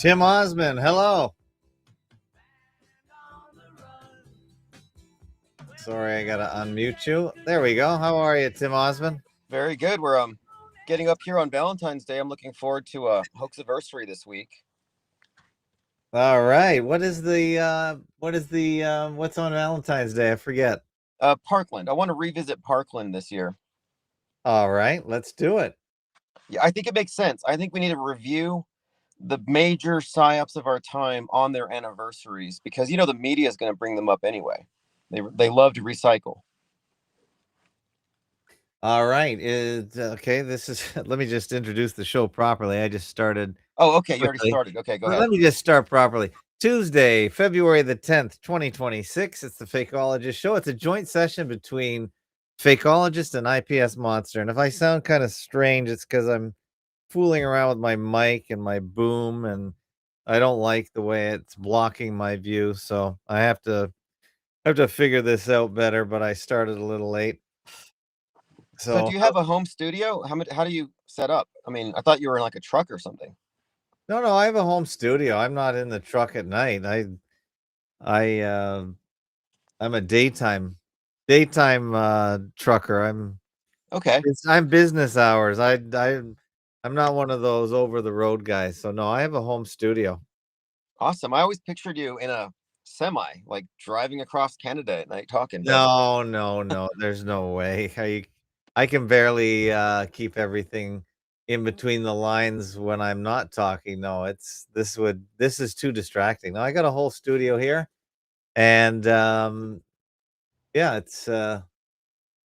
Tim Ozman, hello. Sorry, I gotta unmute you. There we go. How are you, Tim Ozman? Very good. We're getting up here on Valentine's Day. I'm looking forward to a Hoax anniversary this week. All right. What's on Valentine's Day? I forget. Parkland. I want to revisit Parkland this year. All right, let's do it. Yeah, I think it makes sense. I think we need to review the major psyops of our time on their anniversaries because the media is going to bring them up anyway. They love to recycle. All right. Okay. This is let me just introduce the show properly. I just started Oh, okay. You already quickly. started. Okay, go ahead. Let me just start properly. Tuesday, February the 10th, 2026. It's the Fakeologist Show. It's a joint session between Fakeologist and IPS Monster. And if I sound kind of strange, it's because I'm fooling around with my mic and my boom, and I don't like the way it's blocking my view. So I have to figure this out better, but I started a little late. So, So do you have a home studio? How do you set up? I mean, I thought you were in like a truck or something. no, I have a home studio. I'm not in the truck at night. I I'm a daytime trucker. Okay. I'm business hours. I'm not one of those over the road guys. So no, I have a home studio. Awesome. I always pictured you in a semi, like driving across Canada at night talking, but No. There's no way. I can barely keep everything in between the lines when I'm not talking. No, this is too distracting. Now I got a whole studio here, and yeah, it's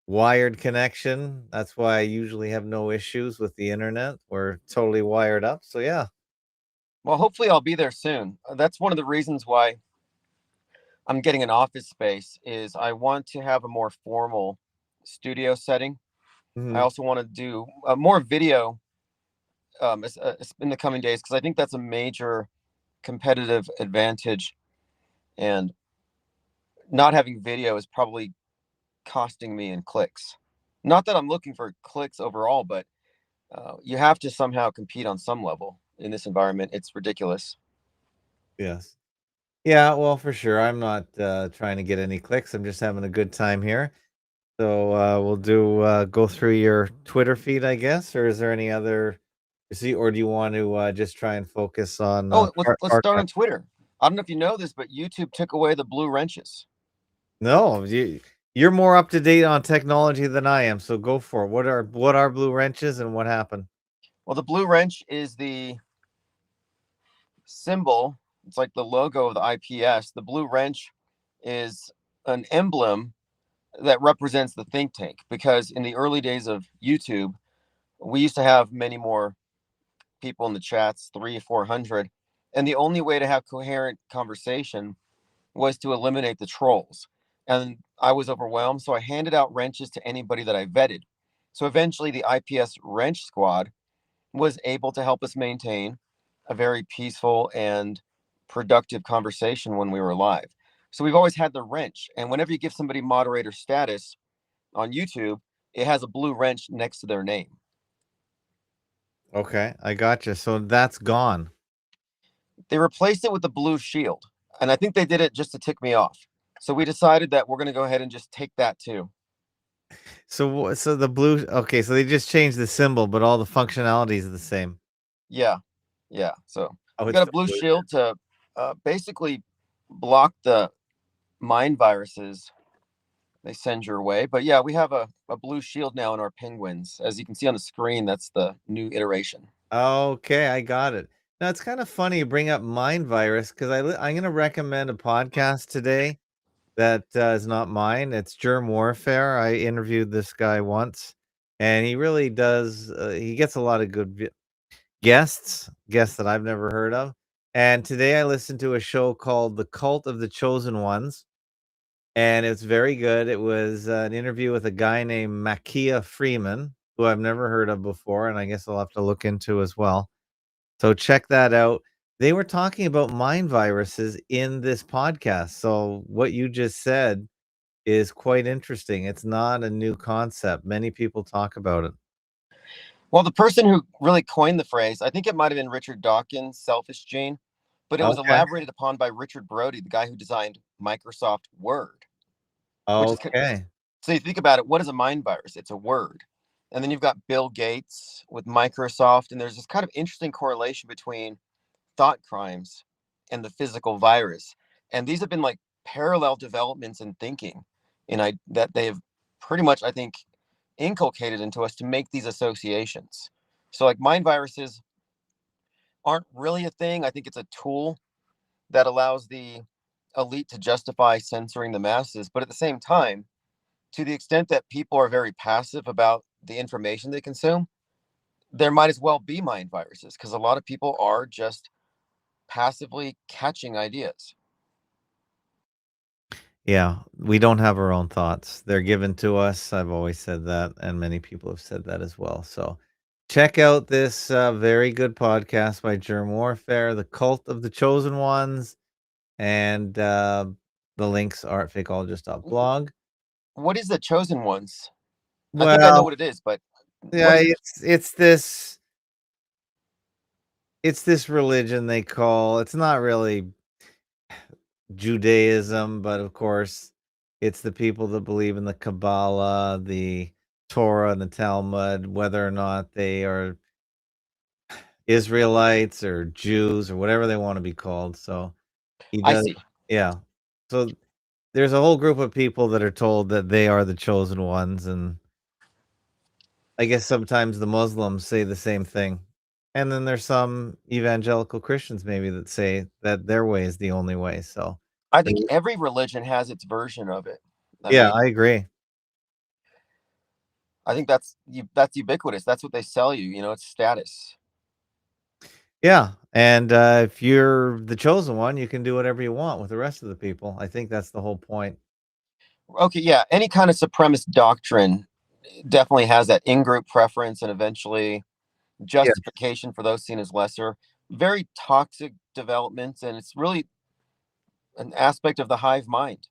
wired connection. That's why I usually have no issues with the internet. We're totally wired up. So yeah. well, hopefully I'll be there soon. That's one of the reasons why I'm getting an office space is I want to have a more formal studio setting. I Mhm. also want to do more video in the coming days because I think that's a major competitive advantage, and not having video is probably costing me in clicks. Not that I'm looking for clicks overall, but you have to somehow compete on some level in this environment. It's ridiculous. Yes. Yeah, well, for sure. I'm not trying to get any clicks. I'm just having a good time here. So we'll do go through your Twitter feed, I guess, or is there any other see, or do you want to just try and focus on Oh, let's start Parkland? on Twitter. I don't know if you know this, but YouTube took away the blue wrenches. No, you're more up to date on technology than I am, so go for it. What are blue wrenches and what happened? Well, the blue wrench is the symbol. It's like the logo of the IPS. The blue wrench is an emblem that represents the think tank because in the early days of YouTube, we used to have many more people in the chats, 300 or 400. And the only way to have coherent conversation was to eliminate the trolls. And I was overwhelmed. So I handed out wrenches to anybody that I vetted. So eventually, the IPS wrench squad was able to help us maintain a very peaceful and productive conversation when we were live. So we've always had the wrench. And whenever you give somebody moderator status on YouTube, it has a blue wrench next to their name. Okay, I got you. So that's gone. They replaced it with the blue shield. And I think they did it just to tick me off. So we decided that we're going to go ahead and just take that too. So the blue. Okay, so they just changed the symbol, but all the functionality is the same. Yeah. Yeah. So Oh, we it's got a the blue blue. shield to basically block the mind viruses they send your way. But yeah, we have a blue shield now in our penguins. As you can see on the screen, that's the new iteration. Okay, I got it. Now it's kind of funny you bring up mind virus because I'm going to recommend a podcast today that is not mine. It's Germ Warfare. I interviewed this guy once, and he really does. He gets a lot of good guests that I've never heard of. And today I listened to a show called The Cult of the Chosen Ones, and it's very good. It was an interview with a guy named Makia Freeman, who I've never heard of before, and I guess I'll have to look into as well. So check that out. They were talking about mind viruses in this podcast. So what you just said is quite interesting. It's not a new concept. Many people talk about it. Well, the person who really coined the phrase, I think it might have been Richard Dawkins' selfish gene, but it was Okay. elaborated upon by Richard Brody, the guy who designed Microsoft Word, which is Okay. so you think about it, what is a mind virus? It's a word. And then you've got Bill Gates with Microsoft, and there's this kind of interesting correlation between thought crimes and the physical virus. And these have been like parallel developments in thinking, and that they have pretty much, I think, inculcated into us to make these associations. So like mind viruses aren't really a thing. I think it's a tool that allows the elite to justify censoring the masses. But at the same time, to the extent that people are very passive about the information they consume, there might as well be mind viruses because a lot of people are just passively catching ideas. Yeah, we don't have our own thoughts. They're given to us. I've always said that, and many people have said that as well. So check out this very good podcast by Germ Warfare, The Cult of the Chosen Ones, and the links are at fakeologist.blog. What is the chosen ones? I think I know Well, what it is, but what yeah, is it? it's this religion they call. It's not really Judaism, but of course, it's the people that believe in the Kabbalah, the Torah, and the Talmud, whether or not they are Israelites or Jews or whatever they want to be called. So he I does, see. yeah. So there's a whole group of people that are told that they are the chosen ones, and I guess sometimes the Muslims say the same thing. And then there's some evangelical Christians maybe that say that their way is the only way. So I think every religion has its version of it. I yeah, mean, I agree. I think that's ubiquitous. That's what they sell you. You know, it's status. Yeah, and, if you're the chosen one, you can do whatever you want with the rest of the people. I think that's the whole point. Okay, yeah. Any kind of supremacist doctrine definitely has that in-group preference and eventually Yeah. justification for those seen as lesser. Very toxic developments, and it's really an aspect of the hive mind.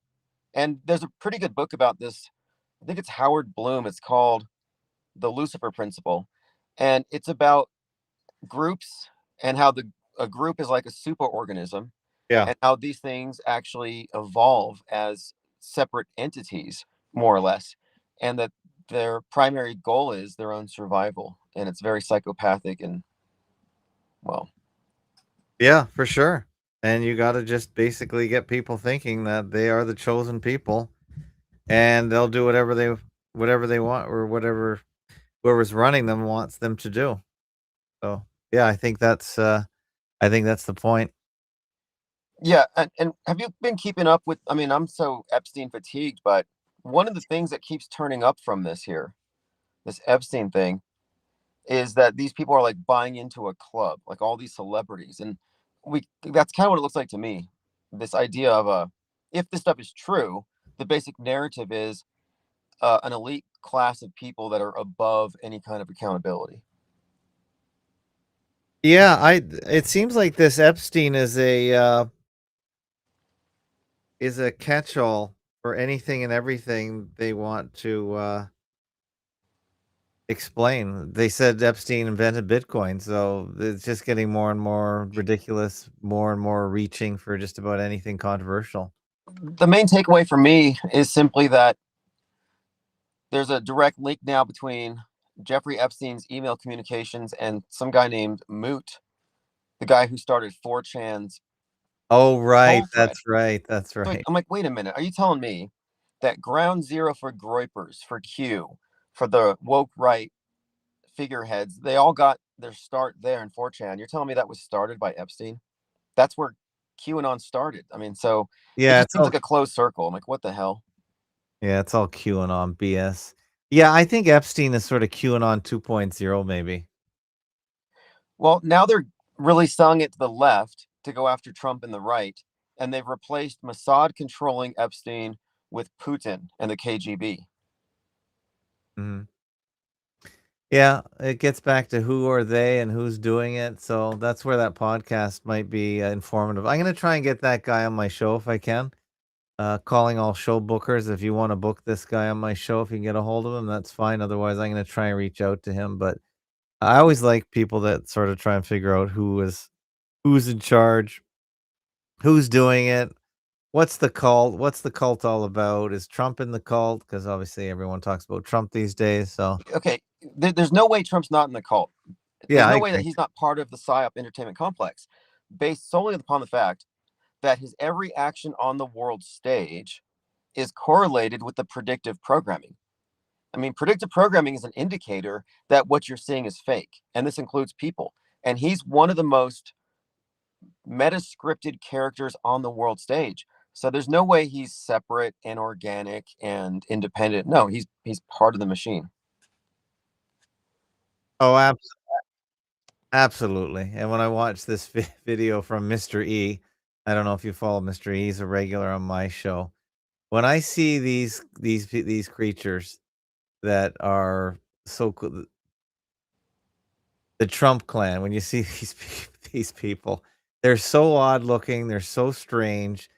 And there's a pretty good book about this. I think it's Howard Bloom. It's called The Lucifer Principle, and it's about groups and how the a group is like a superorganism, Yeah. and how these things actually evolve as separate entities, more or less, and that their primary goal is their own survival. And it's very psychopathic and, well, Yeah, for sure. And you gotta just basically get people thinking that they are the chosen people, and they'll do whatever they want or whatever whoever's running them wants them to do. So, yeah, I think that's the point. yeah. And have you been keeping up with? I mean, I'm so Epstein fatigued, but one of the things that keeps turning up from this Epstein thing, is that these people are like buying into a club, like all these celebrities, and we that's kind of what it looks like to me. This idea of if this stuff is true, the basic narrative is an elite class of people that are above any kind of accountability. Yeah, it seems like this Epstein is a catch-all for anything and everything they want to, explain. They said Epstein invented Bitcoin, so it's just getting more and more ridiculous, more and more reaching for just about anything controversial. The main takeaway for me is simply that there's a direct link now between Jeffrey Epstein's email communications and some guy named Moot, the guy who started 4chan's Oh, right, poll thread. that's So right. I'm like, wait a minute, are you telling me that ground zero for Groypers, for Q, for the woke right figureheads, they all got their start there in 4chan? You're telling me that was started by Epstein? That's where QAnon started. I mean, so it Yeah, just it's seems all like a closed circle. I'm like, what the hell? yeah, it's all QAnon BS. Yeah, I think Epstein is sort of QAnon 2.0 maybe. Well, now they're really selling it to the left to go after Trump and the right, and they've replaced Mossad controlling Epstein with Putin and the KGB. Mhm. Yeah, it gets back to who are they and who's doing it, so that's where that podcast might be, informative. I'm gonna try and get that guy on my show if I can. Calling all show bookers, if you wanna book this guy on my show, if you can get a hold of him, that's fine, otherwise, I'm gonna try and reach out to him, but I always like people that sort of try and figure out who's in charge, who's doing it, what's the cult all about? Is Trump in the cult? Because obviously everyone talks about Trump these days. So Okay, there's no way Trump's not in the cult. yeah, There's I no way that agree. he's not part of the PSYOP entertainment complex, based solely upon the fact that his every action on the world stage is correlated with the predictive programming. I mean, predictive programming is an indicator that what you're seeing is fake, and this includes people. And he's one of the most meta-scripted characters on the world stage. So there's no way he's separate and organic and independent. No, he's part of the machine. Oh, absolutely. And when I watch this video from Mr. E, I don't know if you follow Mr. E. He's a regular on my show. When I see these creatures that are so cool, the Trump clan, when you see these people, they're so odd looking, they're so strange,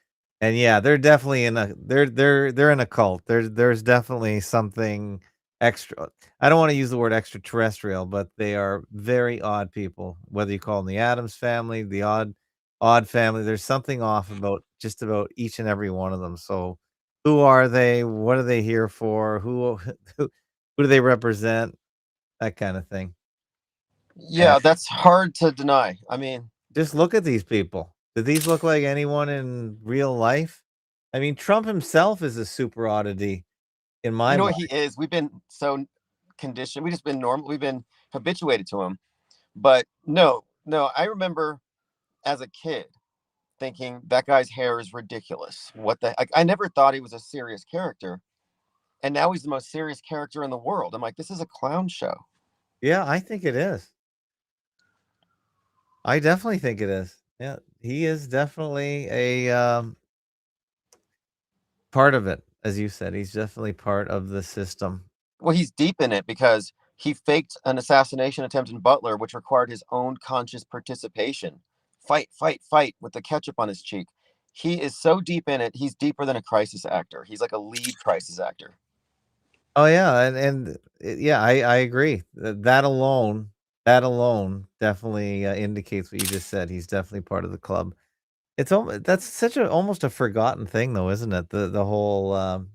and yeah, they're definitely in a they're in a cult. There's definitely something extra. I don't want to use the word extraterrestrial, but they are very odd people. Whether you call them the Adams family, the odd family, there's something off about just about each and every one of them. So, who are they? What are they here for? Who do they represent? That kind of thing. Yeah, that's hard to deny. I mean, Just look at these people. Do these look like anyone in real life? I mean, Trump himself is a super oddity in you my know mind. what he is? We've been so conditioned. We've just been normal. We've been habituated to him. But no, no, I remember as a kid thinking that guy's hair is ridiculous. What the I never thought he was a serious character. And now he's the most serious character in the world. I'm like, this is a clown show. Yeah, I think it is. I definitely think it is. Yeah, he is definitely a part of it, as you said. He's definitely part of the system. Well, he's deep in it because he faked an assassination attempt in Butler, which required his own conscious participation. Fight, fight, fight with the ketchup on his cheek. He is so deep in it. He's deeper than a crisis actor. He's like a lead crisis actor. Oh yeah, yeah, I agree. That alone definitely indicates what you just said. He's definitely part of the club. That's such a almost a forgotten thing though, isn't it? The whole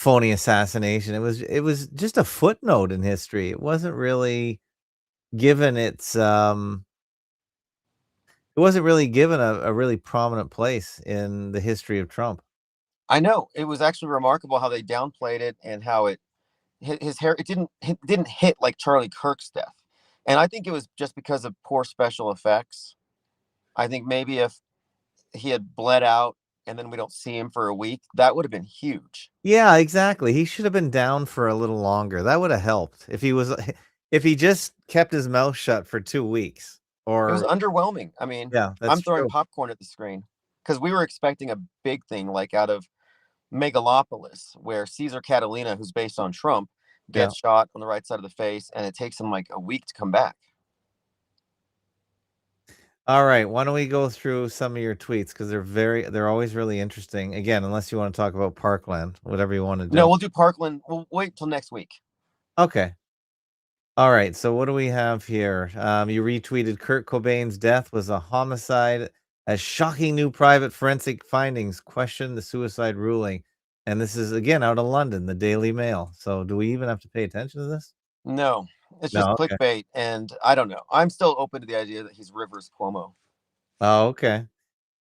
phony assassination. It was just a footnote in history. It wasn't really given it wasn't really given a really prominent place in the history of Trump. I know it was actually remarkable how they downplayed it and how his hair it didn't hit like Charlie Kirk's death. And I think it was just because of poor special effects. I think maybe if he had bled out and then we don't see him for a week, that would have been huge. Yeah, exactly. He should have been down for a little longer. That would have helped if he was if he just kept his mouth shut for 2 weeks It was or underwhelming. I mean, yeah, that's I'm throwing true. popcorn at the screen because we were expecting a big thing like out of Megalopolis, where Caesar Catalina, who's based on Trump, Yeah. gets shot on the right side of the face, and it takes him like a week to come back. All right, why don't we go through some of your tweets because they're always really interesting. Again, unless you want to talk about Parkland, whatever you want to No, do. we'll do Parkland. We'll wait till next week. Okay. All right, so what do we have here? You retweeted Kurt Cobain's death was a homicide as shocking new private forensic findings question the suicide ruling. And this is again out of London, the Daily Mail. So do we even have to pay attention to this? No, it's just No, okay. clickbait, and I don't know. I'm still open to the idea that he's Rivers Cuomo. Oh, okay.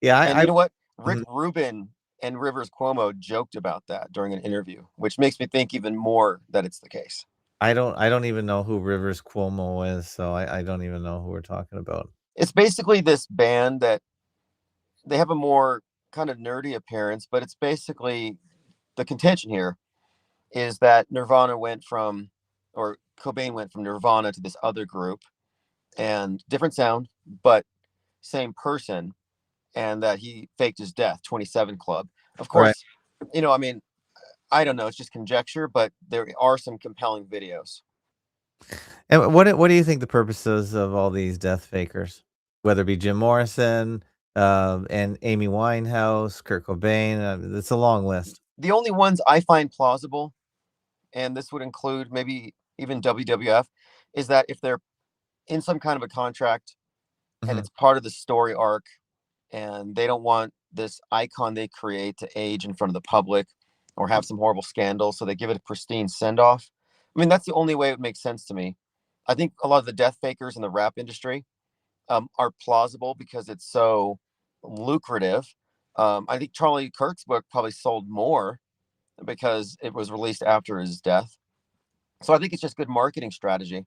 Yeah, And you know what? Rick mhm. Rubin and Rivers Cuomo joked about that during an interview, which makes me think even more that it's the case. I don't even know who Rivers Cuomo is, so I don't even know who we're talking about. It's basically this band that they have a more kind of nerdy appearance, but it's basically the contention here is that Nirvana went from, or Cobain went from Nirvana to this other group and different sound, but same person, and that he faked his death, 27 Club. Of Right. course, I mean, I don't know, it's just conjecture, but there are some compelling videos. And what do you think the purposes of all these death fakers, whether it be Jim Morrison, and Amy Winehouse, Kurt Cobain? It's a long list. The only ones I find plausible, and this would include maybe even WWF, is that if they're in some kind of a contract and Mhm. it's part of the story arc, and they don't want this icon they create to age in front of the public or have some horrible scandal, so they give it a pristine send off. I mean, that's the only way it would make sense to me. I think a lot of the death fakers in the rap industry are plausible because it's so lucrative. I think Charlie Kirk's book probably sold more because it was released after his death. So I think it's just good marketing strategy.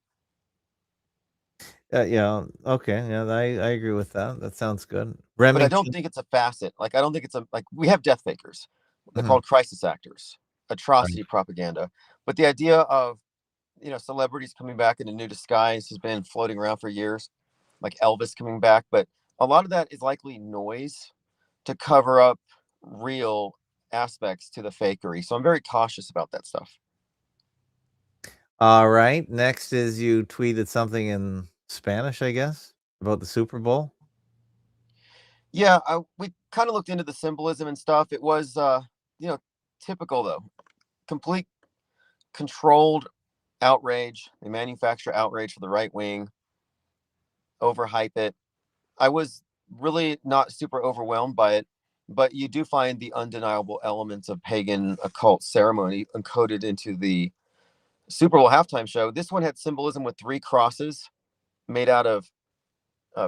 Yeah, okay, yeah, I agree with that. That sounds good. But I don't Remington. think it's a facet. Like I don't think it's a like we have death fakers. They're Mhm. called crisis actors, Right. atrocity propaganda. But the idea of celebrities coming back in a new disguise has been floating around for years, like Elvis coming back. But a lot of that is likely noise to cover up real aspects to the fakery. So I'm very cautious about that stuff. Alright, next is you tweeted something in Spanish, I guess, about the Super Bowl? Yeah, we kind of looked into the symbolism and stuff. It was, you know, typical though, complete controlled outrage. They manufacture outrage for the right wing, overhype it. I was really not super overwhelmed by it, but you do find the undeniable elements of pagan occult ceremony encoded into the Super Bowl halftime show. This one had symbolism with three crosses made out of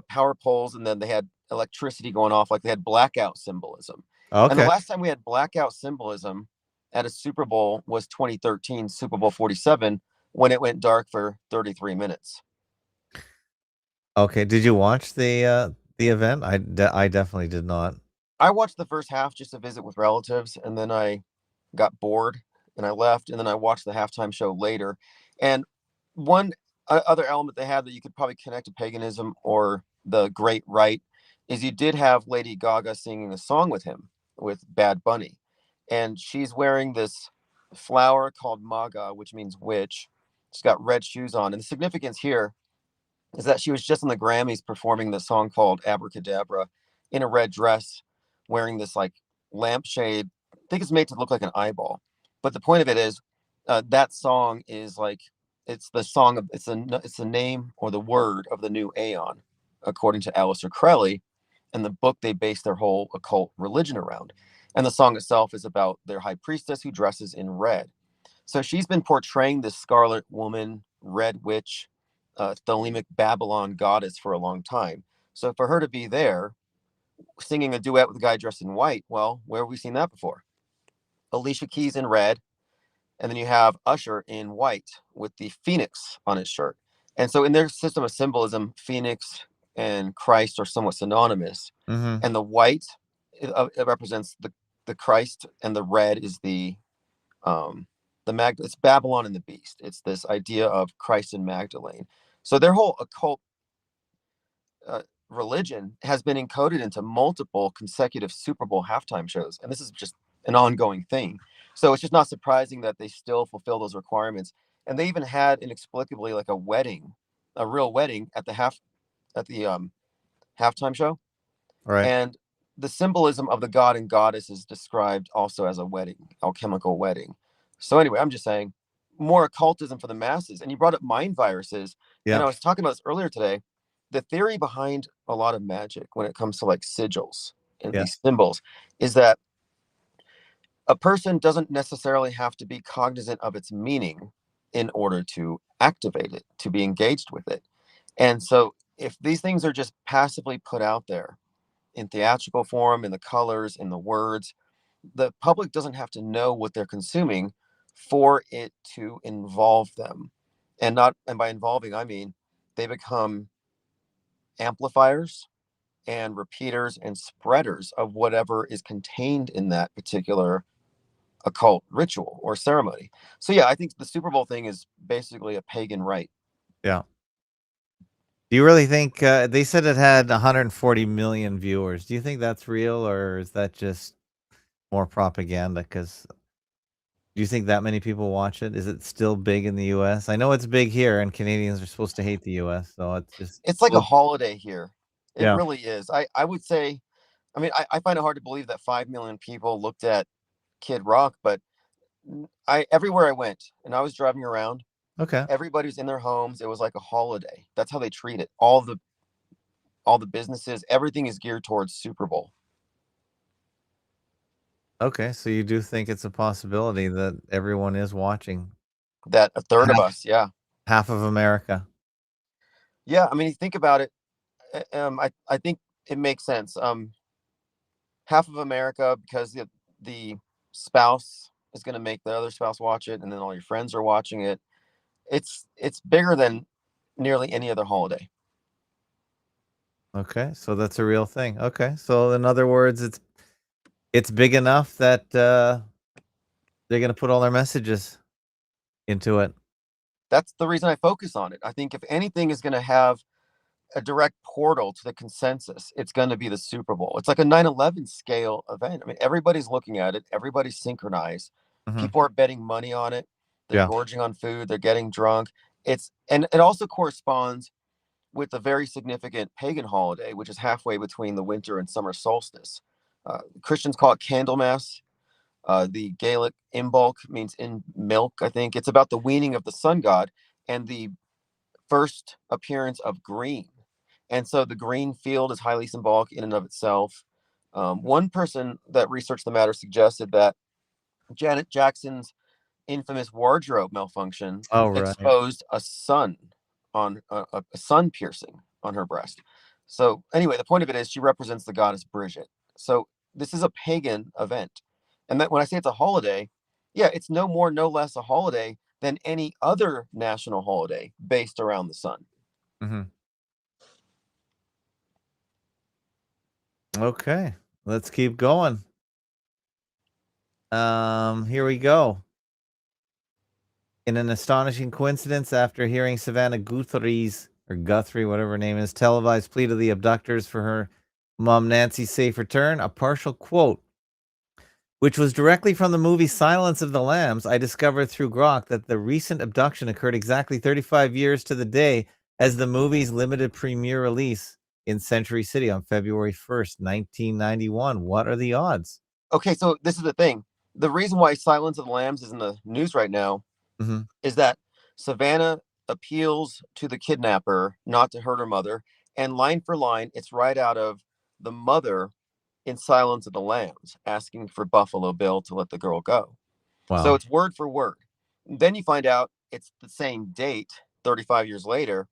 power poles, and then they had electricity going off, like they had blackout symbolism. And the Okay. last time we had blackout symbolism at a Super Bowl was 2013 Super Bowl 47 when it went dark for 33 minutes. Okay, did you watch the event? I definitely did not. I watched the first half just to visit with relatives, and then I got bored and I left, and then I watched the halftime show later. And one other element they had that you could probably connect to paganism or the Great Rite is you did have Lady Gaga singing a song with him with Bad Bunny, and she's wearing this flower called Maga, which means witch. She's got red shoes on, and the significance here is that she was just in the Grammys performing the song called Abracadabra in a red dress, wearing this like lampshade. I think it's made to look like an eyeball. But the point of it is, that song is like it's the song of it's the name or the word of the new Aeon, according to Aleister Crowley, and the book they base their whole occult religion around. And the song itself is about their high priestess who dresses in red. So she's been portraying this Scarlet Woman, Red Witch, Thelemic Babylon goddess for a long time. So for her to be there singing a duet with a guy dressed in white, well, where have we seen that before? Alicia Keys in red, and then you have Usher in white with the phoenix on his shirt. And so in their system of symbolism, phoenix and Christ are somewhat synonymous. Mhm. And the white it represents the Christ, and the red is um, it's Babylon and the Beast. It's this idea of Christ and Magdalene. So their whole occult uh, religion has been encoded into multiple consecutive Super Bowl halftime shows, and this is just an ongoing thing. So it's just not surprising that they still fulfill those requirements. And they even had inexplicably like a wedding, a real wedding at the halftime show, Right. and the symbolism of the god and goddess is described also as a wedding, alchemical wedding. So anyway, I'm just saying more occultism for the masses. And you brought up mind viruses. Yeah. I was talking about this earlier today. The theory behind a lot of magic when it comes to like sigils and Yeah. these symbols is that a person doesn't necessarily have to be cognizant of its meaning in order to activate it, to be engaged with it. And so if these things are just passively put out there in theatrical form, in the colors, in the words, the public doesn't have to know what they're consuming for it to involve them. And by involving, I mean they become amplifiers and repeaters and spreaders of whatever is contained in that particular occult ritual or ceremony. So yeah, I think the Super Bowl thing is basically a pagan rite. Yeah. Do you really think, they said it had 140 million viewers. Do you think that's real, or is that just more propaganda? Because do you think that many people watch it? Is it still big in the US? I know it's big here, and Canadians are supposed to hate the US, so it's just It's like a so holiday here. It yeah, really is. I would say, I mean, I find it hard to believe that 5 million people looked at Kid Rock, but I everywhere I went, and I was driving around, Okay. Everybody was in their homes. It was like a holiday. That's how they treat it. All the businesses, everything is geared towards Super Bowl. Okay. So you do think it's a possibility that everyone is watching? That a third of Half, us, yeah. half of America. Yeah, I mean, you think about it, I think it makes sense. Half of America, because the spouse is going to make the other spouse watch it, and then all your friends are watching it. It's bigger than nearly any other holiday. Okay. So that's a real thing. Okay. So in other words, it's big enough that they're going to put all their messages into it. That's the reason I focus on it. I think if anything is going to have a direct portal to the consensus, it's going to be the Super Bowl. It's like a 9/11 scale event. I mean, everybody's looking at it, everybody's synchronized. Hmm. People are betting money on it. They're Yeah. gorging on food, they're getting drunk. And it also corresponds with a very significant pagan holiday, which is halfway between the winter and summer solstice. Christians call it Candlemas. The Gaelic Imbolc means in milk, I think. It's about the weaning of the sun god and the first appearance of green. And so the green field is highly symbolic in and of itself. One person that researched the matter suggested that Janet Jackson's infamous wardrobe malfunction Oh, right. exposed a sun on a sun piercing on her breast. So anyway, the point of it is she represents the goddess Bridget. So this is a pagan event, and that when I say it's a holiday, yeah, it's no more, no less a holiday than any other national holiday based around the sun. Hmm. Okay. Let's keep going. Here we go. In an astonishing coincidence, after hearing Savannah Guthrie's, or Guthrie, whatever her name is, televised plea to the abductors for her mom Nancy's safe return, a partial quote, which was directly from the movie Silence of the Lambs, I discovered through Grok that the recent abduction occurred exactly 35 years to the day as the movie's limited premiere release in Century City on February 1st, 1991. What are the odds? Okay, so this is the thing. The reason why Silence of the Lambs is in the news right now Hmm. is that Savannah appeals to the kidnapper not to hurt her mother, and line for line, it's right out of the mother in Silence of the Lambs asking for Buffalo Bill to let the girl go. So Wow. it's word for word. Then you find out it's the same date 35 years later.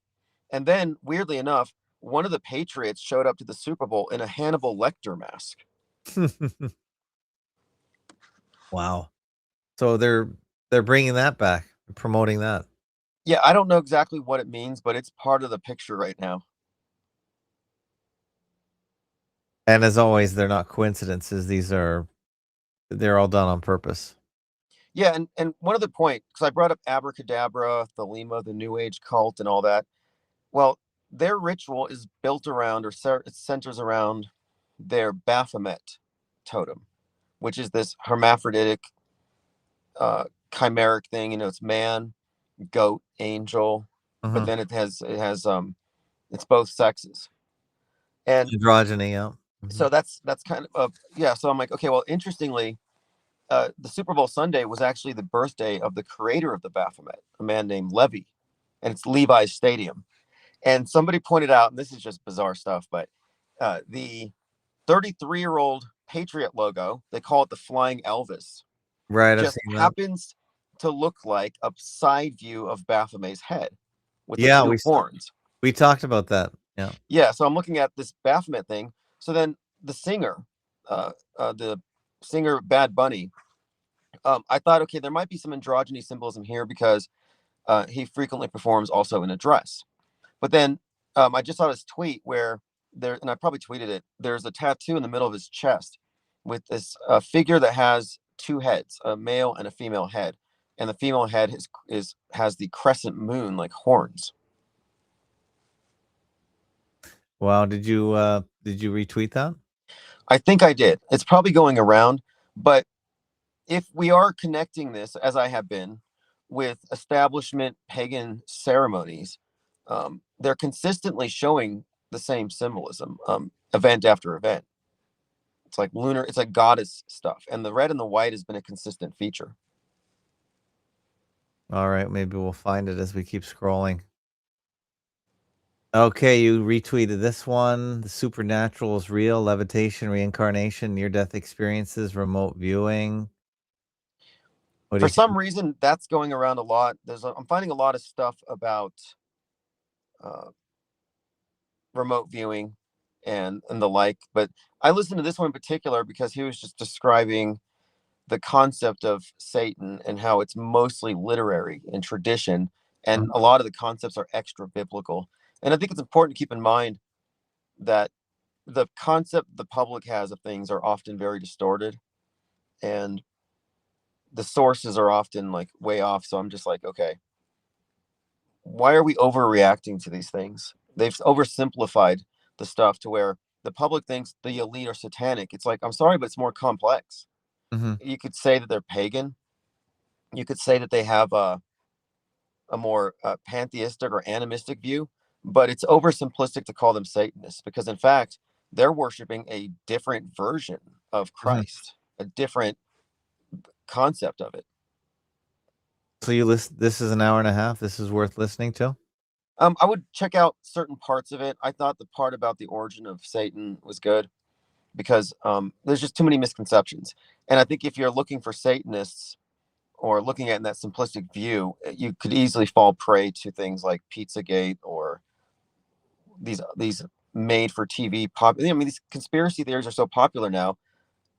And then, weirdly enough, one of the Patriots showed up to the Super Bowl in a Hannibal Lecter mask. Wow. So they're bringing that back, promoting that. Yeah, I don't know exactly what it means, but it's part of the picture right now. And as always, they're not coincidences. They're all done on purpose. Yeah, and one other point, because I brought up Abracadabra, Thelema, the New Age cult, and all that. Well, their ritual is built around, or it centers around their Baphomet totem, which is this hermaphroditic, chimeric thing. It's man, goat, angel, but Mhm. then it has it's both sexes, and Androgyny, yeah. Mhm. so that's kind of yeah. So I'm like, okay, well, interestingly, the Super Bowl Sunday was actually the birthday of the creator of the Baphomet, a man named Levy, and it's Levi's Stadium. And somebody pointed out, and this is just bizarre stuff, but the 33-year-old Patriot logo, they call it the Flying Elvis, Right, I've just seen that. happens to look like a side view of Baphomet's head with the Yeah, two horns. we talked about that. Yeah. Yeah, so I'm looking at this Baphomet thing. So then the singer, the singer Bad Bunny, I thought, okay, there might be some androgyny symbolism here because he frequently performs also in a dress. But then I just saw this tweet where there, and I probably tweeted it. There's a tattoo in the middle of his chest with this figure that has two heads, a male and a female head, and the female head is has the crescent moon like horns. Wow, did you retweet that? I think I did. It's probably going around, but if we are connecting this, as I have been, with establishment pagan ceremonies, they're consistently showing the same symbolism, event after event. It's like lunar, it's like goddess stuff. And the red and the white has been a consistent feature. All right, maybe we'll find it as we keep scrolling. Okay, you retweeted this one. The supernatural is real. Levitation, reincarnation, near-death experiences, remote viewing. What do For you some think? reason, that's going around a lot. I'm finding a lot of stuff about uh, remote viewing and the like. But I listened to this one in particular because he was just describing the concept of Satan and how it's mostly literary and tradition, and a lot of the concepts are extra biblical. And I think it's important to keep in mind that the concept the public has of things are often very distorted, and the sources are often like way off. So I'm just like, okay, why are we overreacting to these things? They've oversimplified the stuff to where the public thinks the elite are satanic. It's like, I'm sorry, but it's more complex. Mm-hmm. You could say that they're pagan. You could say that they have a more pantheistic or animistic view, but it's oversimplistic to call them Satanists because, in fact, they're worshiping a different version of Mm-hmm. Christ, a different concept of it. So you list. This is an hour and a half. This is worth listening to. I would check out certain parts of it. I thought the part about the origin of Satan was good because there's just too many misconceptions. And I think if you're looking for Satanists or looking at it in that simplistic view, you could easily fall prey to things like Pizzagate or these made for TV pop. I mean, these conspiracy theories are so popular now.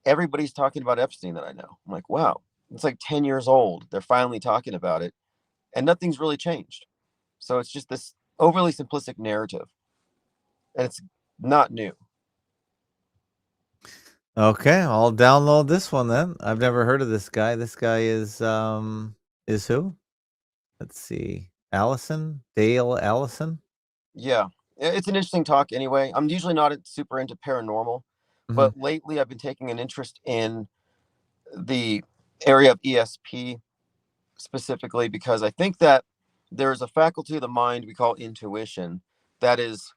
Everybody's talking about Epstein that I know. I'm like, wow, it's like 10 years old. They're finally talking about it, and nothing's really changed. So it's just this overly simplistic narrative, and it's not new. Okay, I'll download this one then. I've never heard of this guy. This guy is who? Let's see. Allison? Dale Allison? Yeah, it's an interesting talk anyway. I'm usually not super into paranormal, Mm-hmm. but lately I've been taking an interest in the area of ESP specifically because I think that there's a faculty of the mind we call intuition that is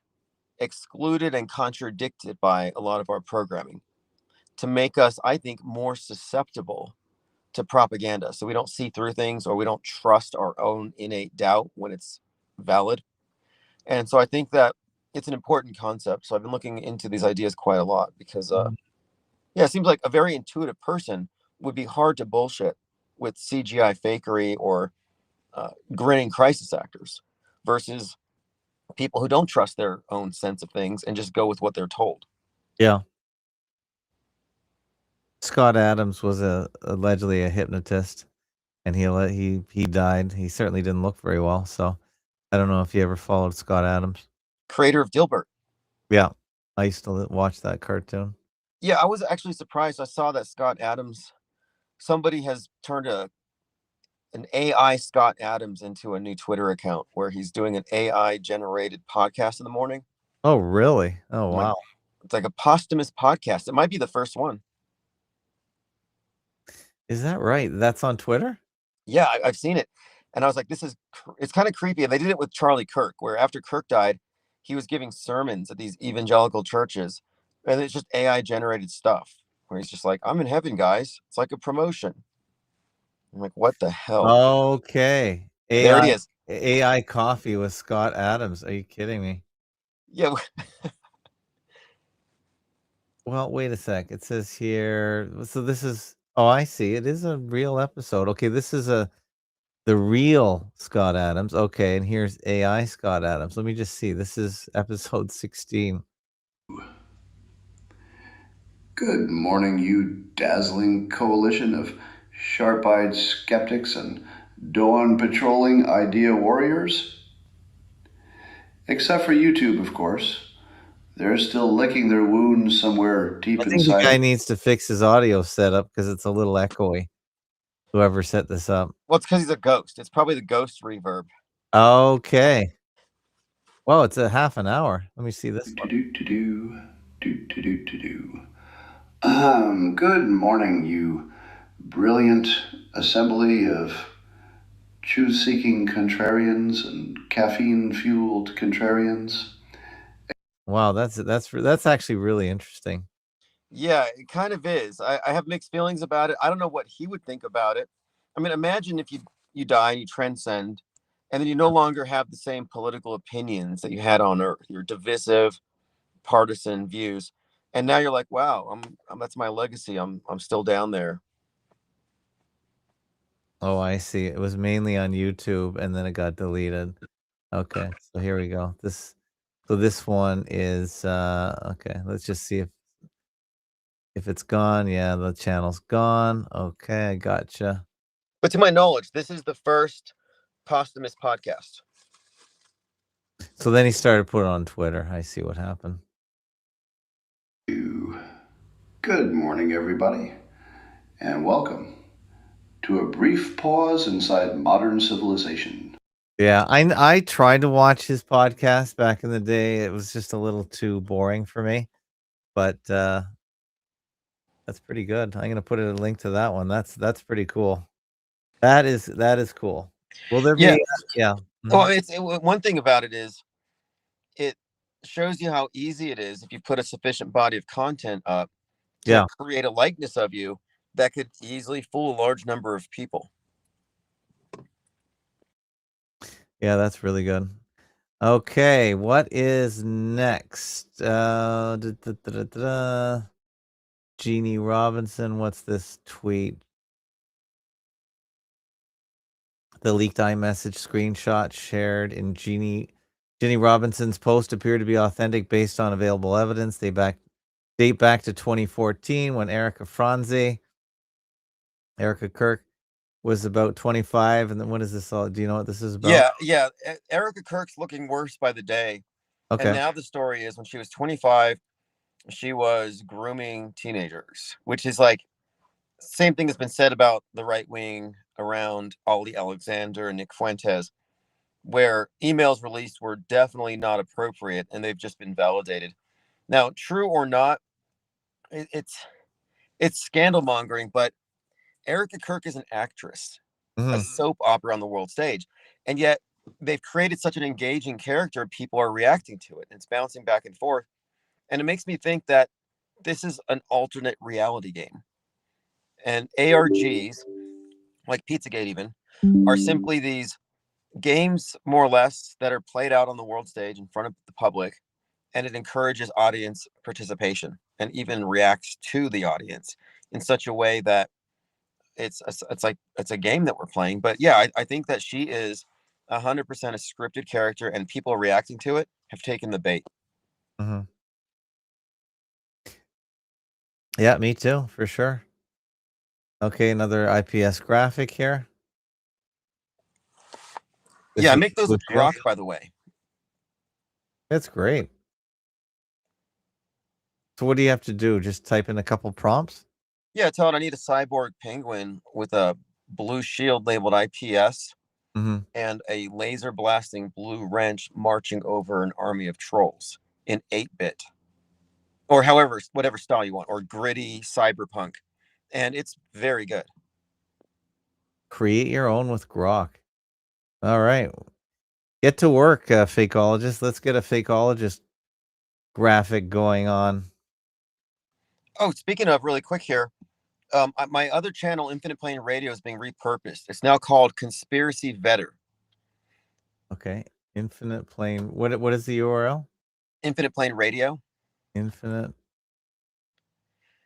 excluded and contradicted by a lot of our programming to make us, I think, more susceptible to propaganda. So we don't see through things or we don't trust our own innate doubt when it's valid. And so I think that it's an important concept. So I've been looking into these ideas quite a lot because, yeah, it seems like a very intuitive person would be hard to bullshit with CGI fakery or grinning crisis actors versus people who don't trust their own sense of things and just go with what they're told. Yeah. Scott Adams was allegedly a hypnotist, and he died. He certainly didn't look very well. So I don't know if you ever followed Scott Adams. Creator of Dilbert. Yeah, I used to watch that cartoon. Yeah, I was actually surprised. I saw that Scott Adams, somebody has turned an AI Scott Adams into a new Twitter account where he's doing an AI generated podcast in the morning. Oh, really? Oh, I'm like, wow. it's like a posthumous podcast. It might be the first one. Is that right? That's on Twitter? Yeah, I've seen it. And I was like, it's kind of creepy. And they did it with Charlie Kirk, where after Kirk died, he was giving sermons at these evangelical churches. And it's just AI generated stuff where he's just like, I'm in heaven, guys. It's like a promotion. I'm like, what the hell? Okay. There it is. AI coffee with Scott Adams. Are you kidding me? Yeah. Well, wait a sec. It says here. So this is. Oh, I see. It is a real episode. Okay, this is the real Scott Adams. Okay, and here's AI Scott Adams. Let me just see. This is episode 16. Good morning, you dazzling coalition of sharp-eyed skeptics and dawn-patrolling idea warriors. Except for YouTube, of course. They're still licking their wounds somewhere deep I think the inside. guy needs to fix his audio setup because it's a little echoey. Whoever set this up. Well, it's because he's a ghost. It's probably the ghost reverb. Okay. Well, it's a half an hour. Let me see this one. Good morning, you brilliant assembly of truth-seeking contrarians and caffeine-fueled contrarians. Wow, that's actually really interesting. Yeah, it kind of is. I have mixed feelings about it. I don't know what he would think about it. I mean, imagine if you you die and you transcend, and then you no longer have the same political opinions that you had on Earth. You're divisive, partisan views, and now you're like, wow, that's my legacy. I'm still down there. Oh, I see. It was mainly on YouTube and then it got deleted. Okay, so here we go. So this one is okay, let's just see if it's gone. Yeah, the channel's gone. Okay, I gotcha. But to my knowledge, this is the first posthumous podcast. So then he started putting it on Twitter. I see what happened. Good morning, everybody, and welcome to a brief pause inside modern civilization. Yeah, I tried to watch his podcast back in the day. It was just a little too boring for me, but that's pretty good. I'm gonna put a link to that one. That's pretty cool. That is cool. Will there Yeah. be? Yeah. Well, one thing about it is it shows you how easy it is if you put a sufficient body of content up to Yeah. create a likeness of you that could easily fool a large number of people. Yeah, that's really good. Okay, what is next? Jeannie Robinson, what's this tweet? The leaked iMessage screenshot shared in Jeannie Robinson's post appear to be authentic based on available evidence. They date back to 2014 when Erica Kirk was about 25. And then what is this all? Do you know what this is about? Yeah. Erica Kirk's looking worse by the day. And Okay. now the story is when she was 25, she was grooming teenagers, which is like same thing has been said about the right wing around Ollie Alexander and Nick Fuentes, where emails released were definitely not appropriate and they've just been validated. Now, true or not, it's scandal mongering, but Erica Kirk is an actress, a soap opera on the world stage, and yet they've created such an engaging character. People are reacting to it. It's bouncing back and forth, and it makes me think that this is an alternate reality game. And ARGs, like Pizzagate, even are simply these games, more or less, that are played out on the world stage in front of the public, and it encourages audience participation and even reacts to the audience in such a way that it's like it's a game that we're playing. But yeah, I think that she is 100% a scripted character, and people reacting to it have taken the bait. Mm-hmm. Yeah, me too, for sure. Okay, another IPS graphic here. Yeah, I make those with Grok, by the way. That's great. So what do you have to do? Just type in a couple prompts? Yeah, Todd, I need a cyborg penguin with a blue shield labeled IPS and a laser blasting blue wrench marching over an army of trolls in 8-bit. Or however, whatever style you want, or gritty cyberpunk. And it's very good. Create your own with Grok. All right. Get to work, fakeologist. Let's get a fakeologist graphic going on. Oh, speaking of, really quick here, my other channel, Infinite Plane Radio, is being repurposed. It's now called Conspiracy Vetter. Okay. Infinite Plane. What is the URL? Infinite Plane Radio. Infinite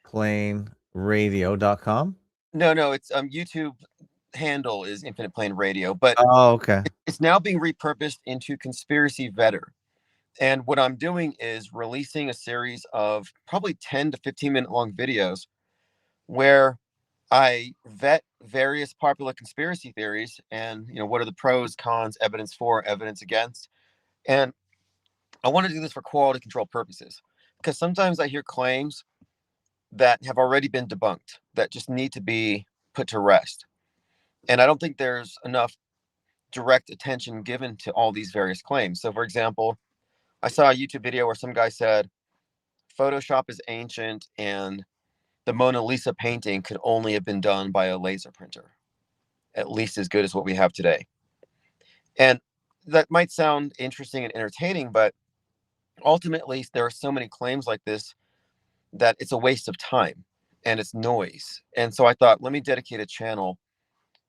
Plane Radio.com. No, it's YouTube handle is Infinite Plane Radio, but okay. It's now being repurposed into Conspiracy Vetter. And what I'm doing is releasing a series of probably 10 to 15-minute long videos where I vet various popular conspiracy theories and, what are the pros, cons, evidence for, evidence against. And I want to do this for quality control purposes because sometimes I hear claims that have already been debunked that just need to be put to rest. And I don't think there's enough direct attention given to all these various claims. So, for example, I saw a YouTube video where some guy said Photoshop is ancient and the Mona Lisa painting could only have been done by a laser printer, at least as good as what we have today. And that might sound interesting and entertaining, but ultimately there are so many claims like this that it's a waste of time and it's noise. And so I thought, let me dedicate a channel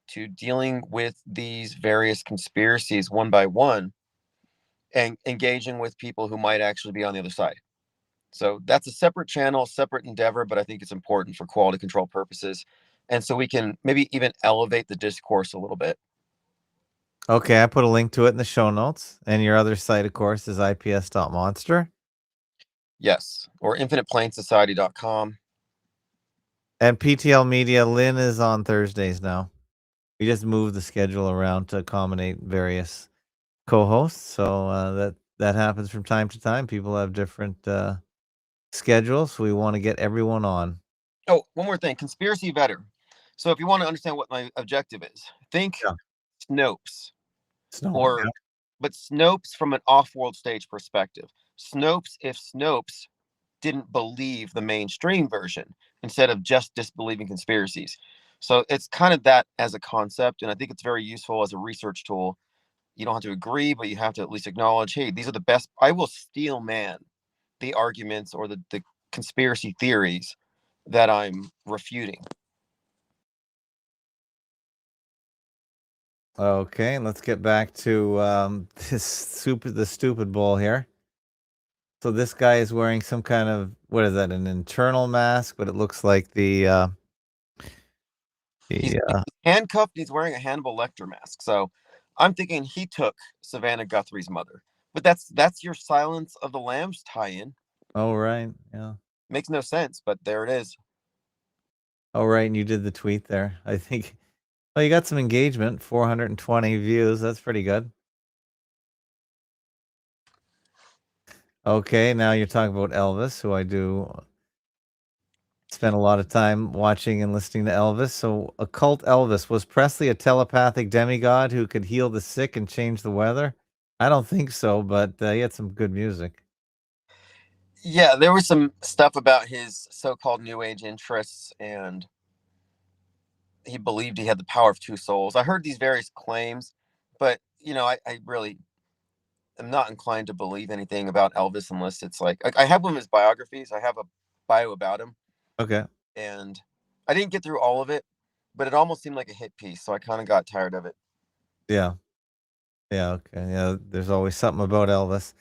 to dealing with these various conspiracies one by one and engaging with people who might actually be on the other side. So that's a separate channel, separate endeavor, but I think it's important for quality control purposes. And so we can maybe even elevate the discourse a little bit. Okay, I put a link to it in the show notes. And your other site, of course, is ips.monster. Yes. Or infiniteplainsociety.com. And PTL Media, Lynn is on Thursdays now. We just moved the schedule around to accommodate various co-hosts. So that happens from time to time. People have different schedules. We want to get everyone on. Oh, one more thing, conspiracy vetter. So if you want to understand what my objective is, think Yeah. Snopes, Snow. or but Snopes from an off-world stage perspective. Snopes, if Snopes didn't believe the mainstream version instead of just disbelieving conspiracies. So it's kind of that as a concept, and I think it's very useful as a research tool. You don't have to agree, but you have to at least acknowledge, hey, these are the best. I will steel man the arguments or the conspiracy theories that I'm refuting. Okay, let's get back to the stupid bowl here. So this guy is wearing some kind of, what is that, an internal mask, but it looks like He's the handcuffed. He's wearing a Hannibal Lecter mask. So I'm thinking he took Savannah Guthrie's mother. But that's your Silence of the Lambs tie-in. oh right, yeah. Makes no sense, but there it is. Oh right, and you did the tweet there. I think well, you got some engagement, 420 views. That's pretty good. Okay, now you're talking about Elvis, who I do spend a lot of time watching and listening to Elvis. So, occult Elvis, was Presley a telepathic demigod who could heal the sick and change the weather? I don't think so, but he had some good music. Yeah, there was some stuff about his so-called New Age interests, and he believed he had the power of two souls. I heard these various claims, but I really am not inclined to believe anything about Elvis unless it's like I have one of his biographies. I have a bio about him, Okay. and I didn't get through all of it, but it almost seemed like a hit piece, so I kind of got tired of it. Yeah. Yeah. Okay. Yeah. There's always something about Elvis.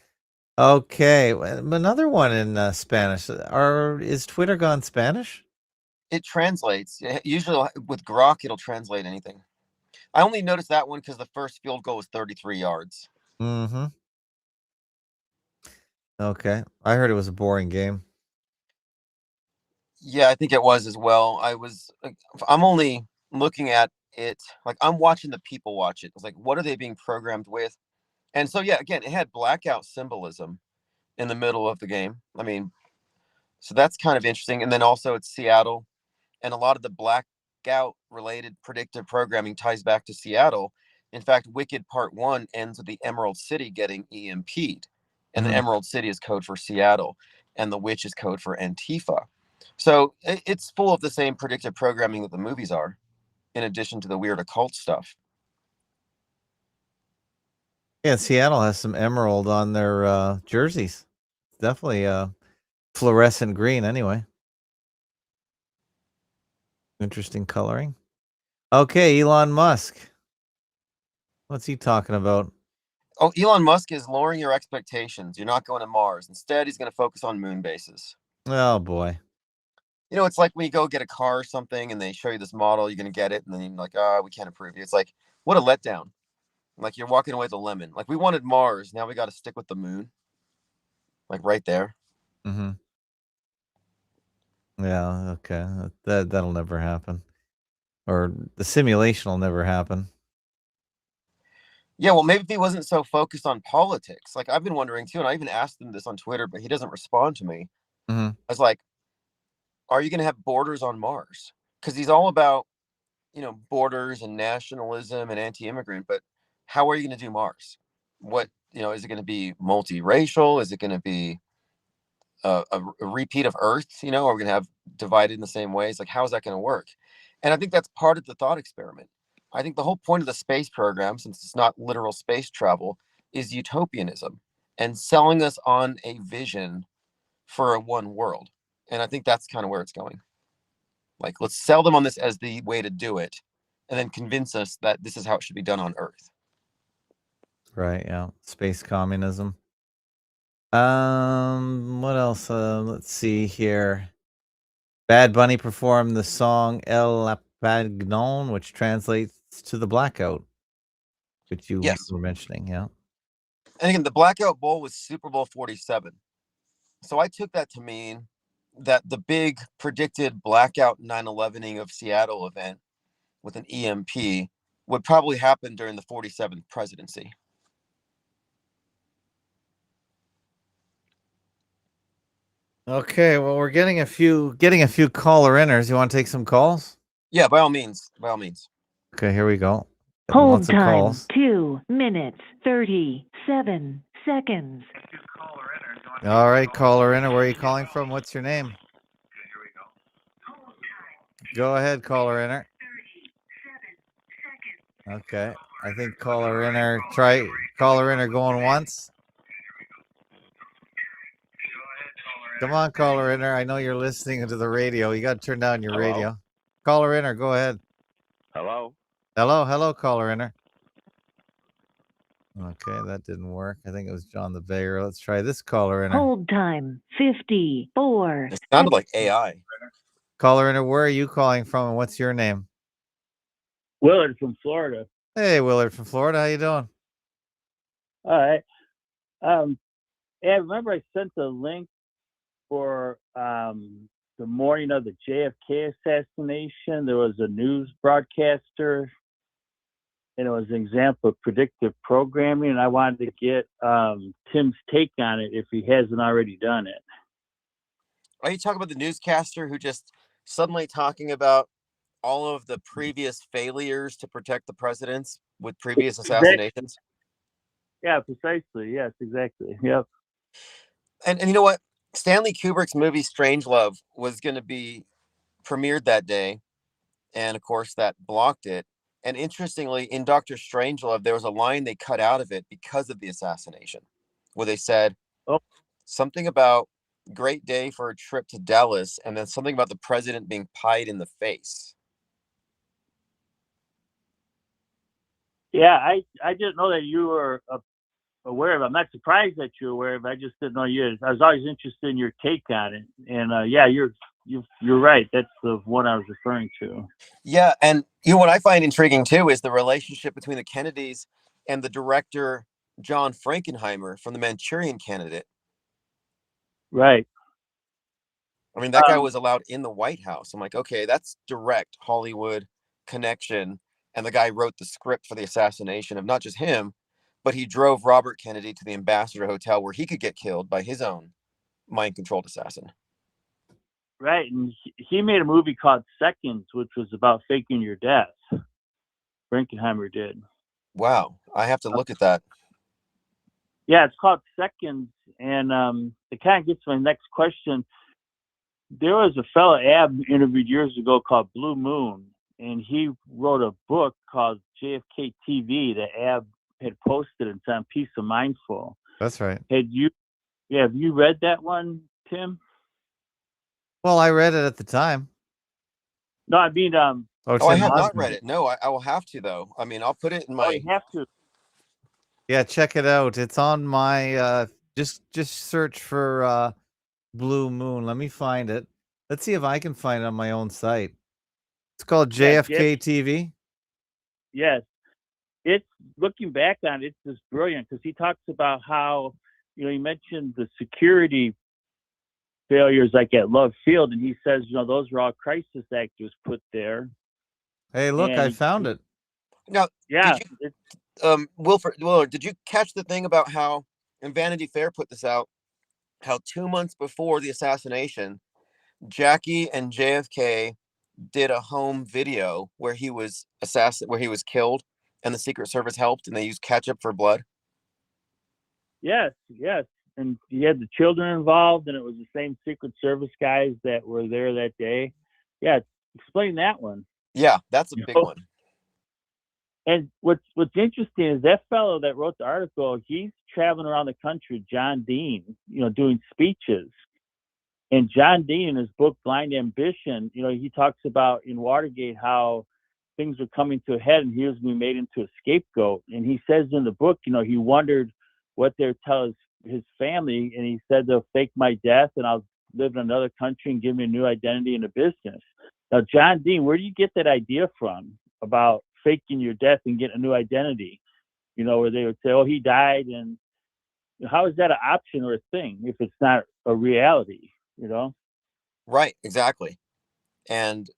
Okay. Another one in Spanish. Is Twitter gone Spanish? It translates. Usually with Grok, it'll translate anything. I only noticed that one because the first field goal was 33 yards. Mm-hmm. Okay. I heard it was a boring game. Yeah, I think it was as well. I'm only looking at it like I'm watching the people watch it. It's like, what are they being programmed with? And so, yeah, again, it had blackout symbolism in the middle of the game. I mean, so that's kind of interesting. And then also it's Seattle, and a lot of the blackout related predictive programming ties back to Seattle. In fact, Wicked Part 1 ends with the Emerald City getting EMP'd, and the Mhm. Emerald City is code for Seattle, and the Witch is code for Antifa. So it's full of the same predictive programming that the movies are, in addition to the weird occult stuff. Yeah, Seattle has some emerald on their jerseys. Definitely fluorescent green anyway. Interesting coloring. Okay, Elon Musk. What's he talking about? Oh, Elon Musk is lowering your expectations. You're not going to Mars. Instead, he's going to focus on moon bases. Oh boy. It's like when you go get a car or something and they show you this model, you're going to get it. And then you're like, oh, we can't approve you. It's like, what a letdown. Like you're walking away with a lemon. Like we wanted Mars. Now we got to stick with the moon. Like right there. Mm-hmm. Yeah, okay. That'll never happen. Or the simulation will never happen. Yeah, well, maybe if he wasn't so focused on politics. Like I've been wondering too, and I even asked him this on Twitter, but he doesn't respond to me. Mm-hmm. I was like, are you going to have borders on Mars? Because he's all about, borders and nationalism and anti-immigrant, but how are you going to do Mars? What, is it going to be multiracial? Is it going to be a repeat of Earth? Are we going to have divided in the same ways? Like, how is that going to work? And I think that's part of the thought experiment. I think the whole point of the space program, since it's not literal space travel, is utopianism and selling us on a vision for a one world. And I think that's kind of where it's going. Like, let's sell them on this as the way to do it. and then convince us that this is how it should be done on Earth. Right, yeah. Space communism. What else? Let's see here. Bad Bunny performed the song El Apagnon, which translates to the blackout, which you Yes. were mentioning, yeah. And again, the Blackout Bowl was Super Bowl 47. So I took that to mean that the big predicted blackout 9/11ing of Seattle event with an EMP would probably happen during the 47th presidency. Okay, well, we're getting a few caller inners. You want to take some calls? Yeah, by all means. By all means. Okay, here we go. Hold Lots of time, calls. 2 minutes, 37 seconds. All right, caller inner. Where are you calling from? What's your name? Go ahead, caller inner. Okay, I think caller inner. Try caller inner going once. Come on, caller inner. I know you're listening to the radio. You got to turn down your radio. Caller inner, go ahead. Hello. Hello, caller inner. Okay, that didn't work. I think it was John the Beggar. Let's try this caller inner. Hold time, 54. It sounded like AI. Caller inner, where are you calling from and what's your name? Willard from Florida. Hey, Willard from Florida. How you doing? All right. Yeah, remember I sent the link for the morning of the JFK assassination. There was a news broadcaster, and it was an example of predictive programming. And I wanted to get Tim's take on it if he hasn't already done it. Are you talking about the newscaster who just suddenly talking about all of the previous failures to protect the presidents with previous assassinations? Yeah, precisely. Yes, exactly. Yep. And you know what? Stanley Kubrick's movie Strangelove was going to be premiered that day, and of course that blocked it. And interestingly, in Dr. Strangelove, there was a line they cut out of it because of the assassination, where they said something about great day for a trip to Dallas, and then something about the president being pied in the face. Yeah, I didn't know that you were aware of it. I'm not surprised that you're aware of it. I just didn't know you. I was always interested in your take on it. And yeah, you're right. That's the one I was referring to. Yeah, and what I find intriguing too is the relationship between the Kennedys and the director John Frankenheimer from The Manchurian Candidate. Right. I mean, that guy was allowed in the White House. I'm like, okay, that's direct Hollywood connection. And the guy wrote the script for the assassination of not just him, but he drove Robert Kennedy to the Ambassador Hotel where he could get killed by his own mind-controlled assassin. Right. And he made a movie called Seconds, which was about faking your death. Frankenheimer did. Wow. I have to look at that. Yeah, it's called Seconds. And it kind of gets to my next question. There was a fellow Ab interviewed years ago called Blue Moon, and he wrote a book called JFK TV that Ab had posted. It's on Peace of Mindful. That's right. Have you read that one, Tim? Well, I read it at the time. No, I mean, I have not read it. No, I will have to though. I mean, I'll put it in my. Oh, you have to. Yeah, check it out. It's on my. Just search for Blue Moon. Let me find it. Let's see if I can find it on my own site. It's called JFK TV. Yes, it's looking back on it, it's just brilliant because he talks about how he mentioned the security failures like at Love Field, and he says those were all crisis actors put there. Hey, look, I found it. Now, yeah, Willard, did you catch the thing about how, and Vanity Fair put this out, how 2 months before the assassination, Jackie and JFK did a home video where he was killed, and the Secret Service helped, and they used ketchup for blood? Yes, and he had the children involved, and it was the same Secret Service guys that were there that day. Yeah, explain that one. Yeah, that's a big one. And what's interesting is that fellow that wrote the article, he's traveling around the country, John Dean, doing speeches. And John Dean, in his book Blind Ambition, he talks about in Watergate how things were coming to a head, and he was being made into a scapegoat. And he says in the book, he wondered what they would tell his family, and he said they'll fake my death, and I'll live in another country and give me a new identity and a business. Now, John Dean, where do you get that idea from about faking your death and getting a new identity? Where they would say, "Oh, he died," and how is that an option or a thing if it's not a reality? Right, exactly. And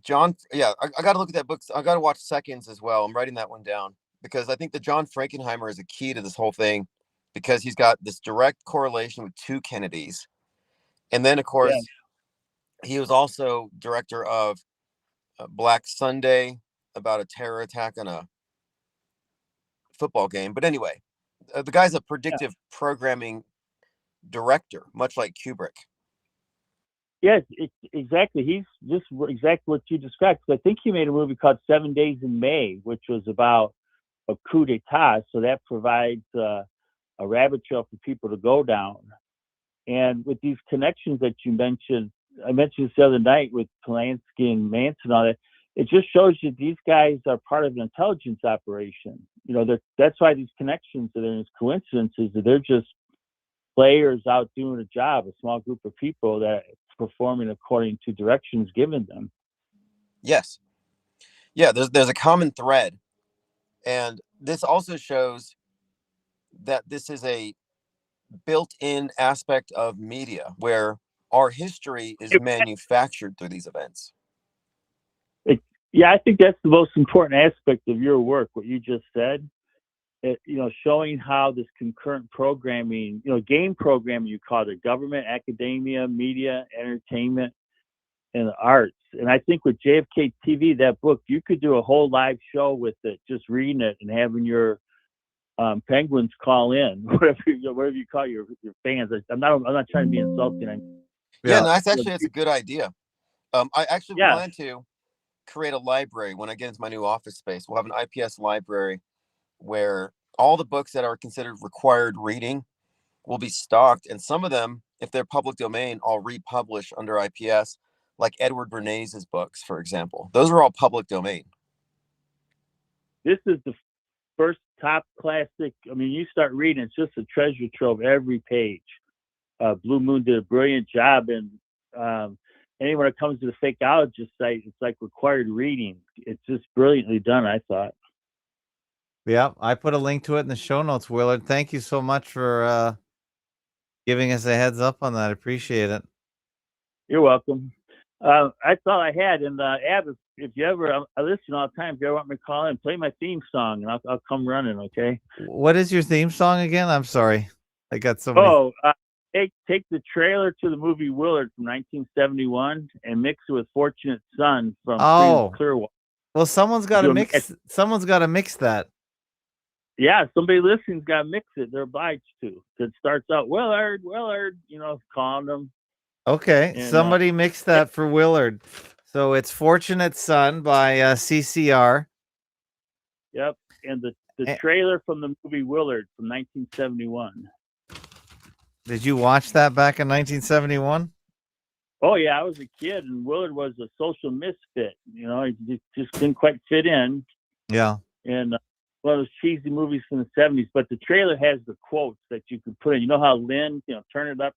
John, yeah, I got to look at that book. I got to watch Seconds as well. I'm writing that one down because I think that John Frankenheimer is a key to this whole thing because he's got this direct correlation with two Kennedys. And then, of course, he was also director of Black Sunday, about a terror attack on a football game. But anyway, the guy's a predictive programming director, much like Kubrick. Yes, exactly. He's just exactly what you described. I think he made a movie called 7 Days in May, which was about a coup d'etat. So that provides a rabbit trail for people to go down. And with these connections that you mentioned, I mentioned this the other night with Polanski and Manson and all that, it just shows you these guys are part of an intelligence operation. That's why these connections are there, these coincidences, they're just players out doing a job, a small group of people that are performing according to directions given them. Yes. Yeah, there's a common thread. And this also shows that this is a built-in aspect of media where our history is manufactured through these events. Yeah, I think that's the most important aspect of your work, what you just said. Showing how this concurrent programming, game programming, you call it, government, academia, media, entertainment, and the arts. And I think with JFK TV, that book, you could do a whole live show with it, just reading it and having your penguins call in, whatever you call your fans. I'm not trying to be insulting. Yeah, no, that's a good idea. I actually plan to create a library when I get into my new office space. We'll have an IPS library where all the books that are considered required reading will be stocked. And some of them, if they're public domain, I'll republish under IPS, like Edward Bernays' books, for example. Those are all public domain. This is the first top classic. I mean, you start reading, it's just a treasure trove every page. Blue Moon did a brilliant job. And anyone that comes to the Fakeologist site, it's like required reading. It's just brilliantly done, I thought. Yeah, I put a link to it in the show notes, Willard. Thank you so much for giving us a heads up on that. I appreciate it. You're welcome. That's all I had. And Ab, if you ever, I listen all the time. If you ever want me to call in, play my theme song, and I'll come running. Okay. What is your theme song again? I'm sorry, I got so many. Take the trailer to the movie Willard from 1971 and mix it with Fortunate Son from Clearwater. Well, someone's got to mix. Someone's got to mix that. Yeah, somebody listening's got to mix it. They're obliged to. It starts out Willard, calling them. Okay, and, somebody mix that for Willard. So it's Fortunate Son by CCR. Yep, and the trailer from the movie Willard from 1971. Did you watch that back in 1971? Oh yeah, I was a kid, and Willard was a social misfit. He just didn't quite fit in. Yeah. And one of those cheesy movies from the 70s. But the trailer has the quotes that you can put in. You know how Lynn, turn it up.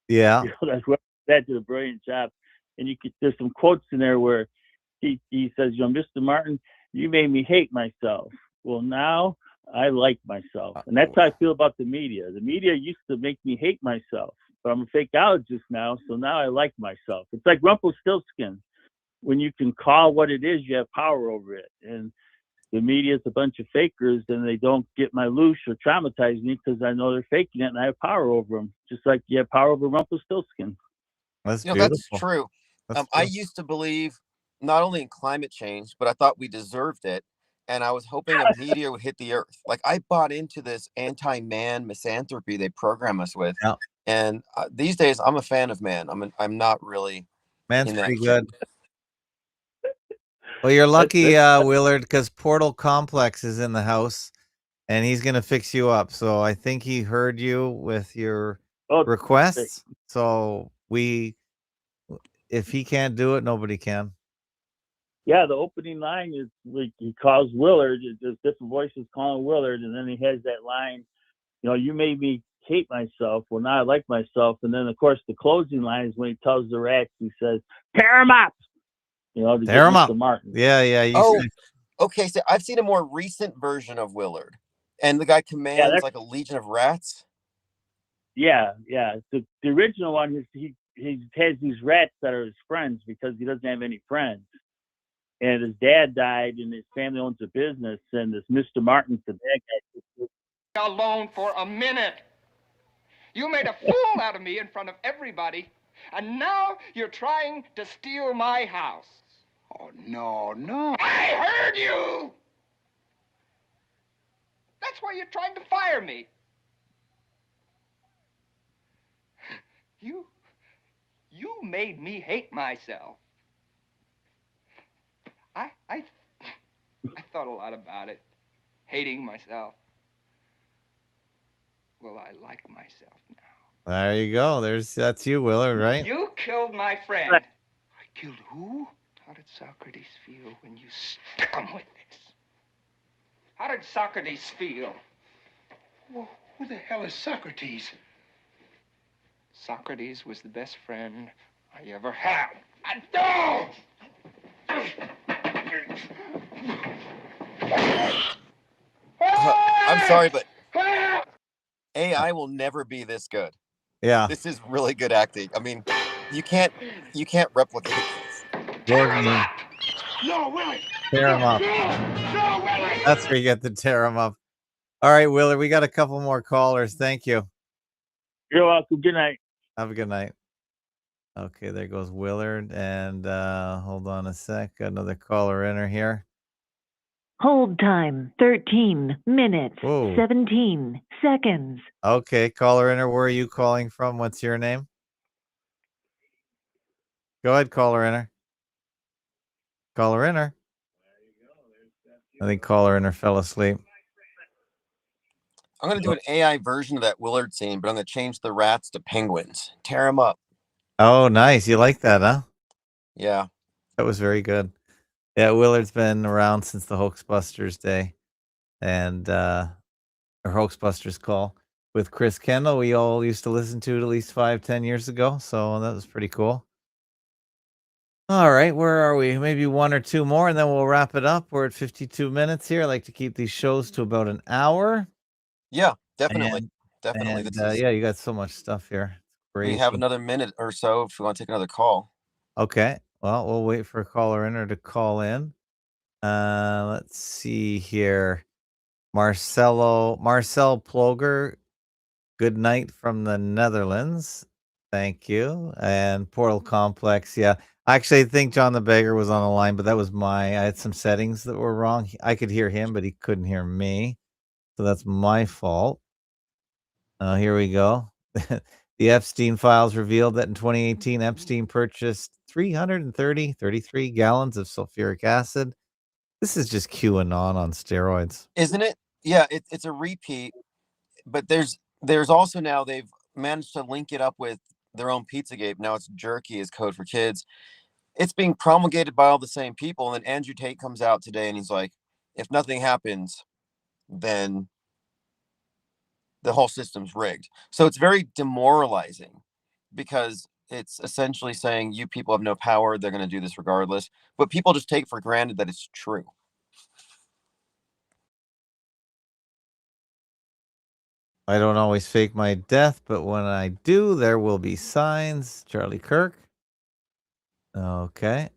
Yeah. That's what that did a brilliant job. And there's some quotes in there where he says, Mr. Martin, you made me hate myself. Well, now I like myself. And that's how I feel about the media. The media used to make me hate myself, but I'm a fakeologist now, so now I like myself. It's like Rumpelstiltskin. When you can call what it is, you have power over it. And the media is a bunch of fakers, and they don't get my loose or traumatize me because I know they're faking it, and I have power over them, just like you have power over Rumpelstiltskin. That's that's true. I used to believe not only in climate change, but I thought we deserved it. And I was hoping a meteor would hit the earth. Like, I bought into this anti-man misanthropy they program us with. Yeah. And these days, I'm a fan of man. I'm not really. Man's pretty good. Well, you're lucky, Willard, because Portal Complex is in the house, and he's going to fix you up. So I think he heard you with your requests. So if he can't do it, nobody can. Yeah, the opening line is like he calls Willard. There's different voices calling Willard, and then he has that line, you made me hate myself. Well, now I like myself. And then, of course, the closing line is when he tells the rats, he says, "Tear him up," to Tear get him up. Mr. Martin. Yeah. You Oh, said, okay. So I've seen a more recent version of Willard, and the guy commands like a legion of rats. Yeah. The original one is he has these rats that are his friends because he doesn't have any friends. And his dad died, and his family owns a business. And this Mr. Martin's the bad guy. Alone for a minute. You made a fool out of me in front of everybody, and now you're trying to steal my house. Oh, no. I heard you! That's why you're trying to fire me. You made me hate myself. I thought a lot about it, hating myself. Well, I like myself now. there you go. That's you, Willard, right? You killed my friend. I killed who? How did Socrates feel when you stuck him with this? How did Socrates feel? Well, who the hell is Socrates? Socrates was the best friend I ever had. And no! I'm sorry, but AI will never be this good. Yeah. This is really good acting. I mean, you can't replicate this. No, Willie! Tear him up. No, Willie! That's where you get to tear him up. All right, Willard, we got a couple more callers. Thank you. You're welcome. Good night. Have a good night. Okay, there goes Willard. And hold on a sec. Got another caller in here. Hold time 13 minutes, Whoa. 17 seconds. Okay, caller in. Where are you calling from? What's your name? Go ahead, caller in. Caller in. I think caller in fell asleep. I'm going to do an AI version of that Willard scene, but I'm going to change the rats to penguins. Tear them up. Oh, nice. You like that, huh? Yeah. That was very good. Yeah, Willard's been around since the Hoaxbusters day. And or Hoaxbusters call with Chris Kendall. We all used to listen to it at least 5-10 years ago. So that was pretty cool. All right, where are we? Maybe one or two more, and then we'll wrap it up. We're at 52 minutes here. I like to keep these shows to about an hour. Yeah, definitely. Definitely. Yeah, you got so much stuff here. We have another minute or so if we want to take another call. Okay. Well, we'll wait for a caller in or to call in. Let's see here. Marcel Ploger. Good night from the Netherlands. Thank you. And Portal Complex. Yeah. Actually, I think John the Beggar was on the line, but that was I had some settings that were wrong. I could hear him, but he couldn't hear me. So that's my fault. Here we go. The Epstein files revealed that in 2018, Epstein purchased 33 gallons of sulfuric acid. This is just QAnon on steroids. Isn't it? Yeah, it's a repeat. But there's also now they've managed to link it up with their own Pizzagate. Now it's jerky is code for kids. It's being promulgated by all the same people. And then Andrew Tate comes out today and he's like, if nothing happens, then the whole system's rigged. So it's very demoralizing because it's essentially saying you people have no power. They're going to do this regardless. But people just take for granted that it's true. I don't always fake my death, but when I do, there will be signs. Charlie Kirk. Okay.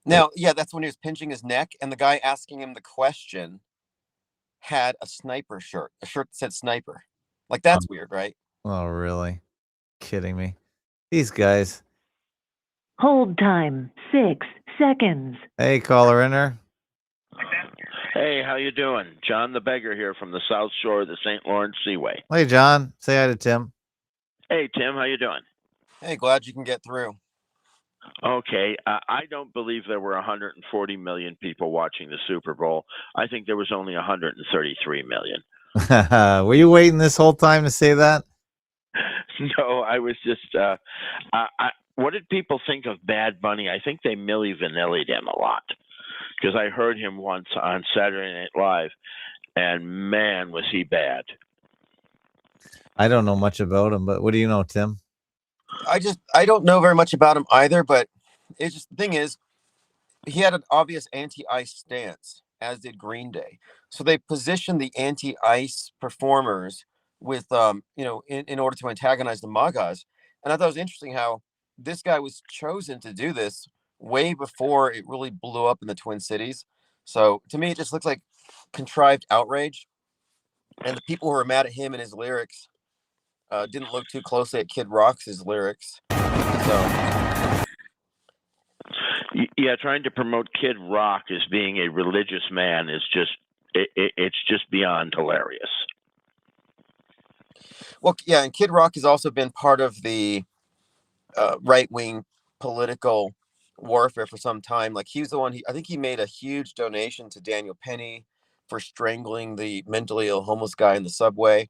Now, yeah, that's when he was pinching his neck, and the guy asking him the question had a sniper shirt, a shirt that said sniper. Like, that's weird, right? Oh, really? Kidding me. These guys. Hold time 6 seconds. Hey, caller in there. Hey, how you doing? John the Beggar here from the South Shore of the St. Lawrence Seaway. Hey, John. Say hi to Tim. Hey, Tim, how you doing? Hey, glad you can get through. Okay, I don't believe there were 140 million people watching the Super Bowl. I think there was only 133 million. Were you waiting this whole time to say that? No, I was just. What did people think of Bad Bunny? I think they Milli Vanilli'd him a lot because I heard him once on Saturday Night Live, and man, was he bad. I don't know much about him, but what do you know, Tim? I don't know very much about him either, but it's just the thing is he had an obvious anti-ice stance, as did Green Day. So they positioned the anti-ice performers with in order to antagonize the MAGAs. And I thought it was interesting how this guy was chosen to do this way before it really blew up in the Twin Cities. So to me, it just looks like contrived outrage. And the people who were mad at him and his lyrics didn't look too closely at Kid Rock's lyrics. So Yeah, trying to promote Kid Rock as being a religious man is just it's just beyond hilarious. well, yeah, and Kid Rock has also been part of the right-wing political warfare for some time. Like he was the one. I think he made a huge donation to Daniel Penny for strangling the mentally ill homeless guy in the subway.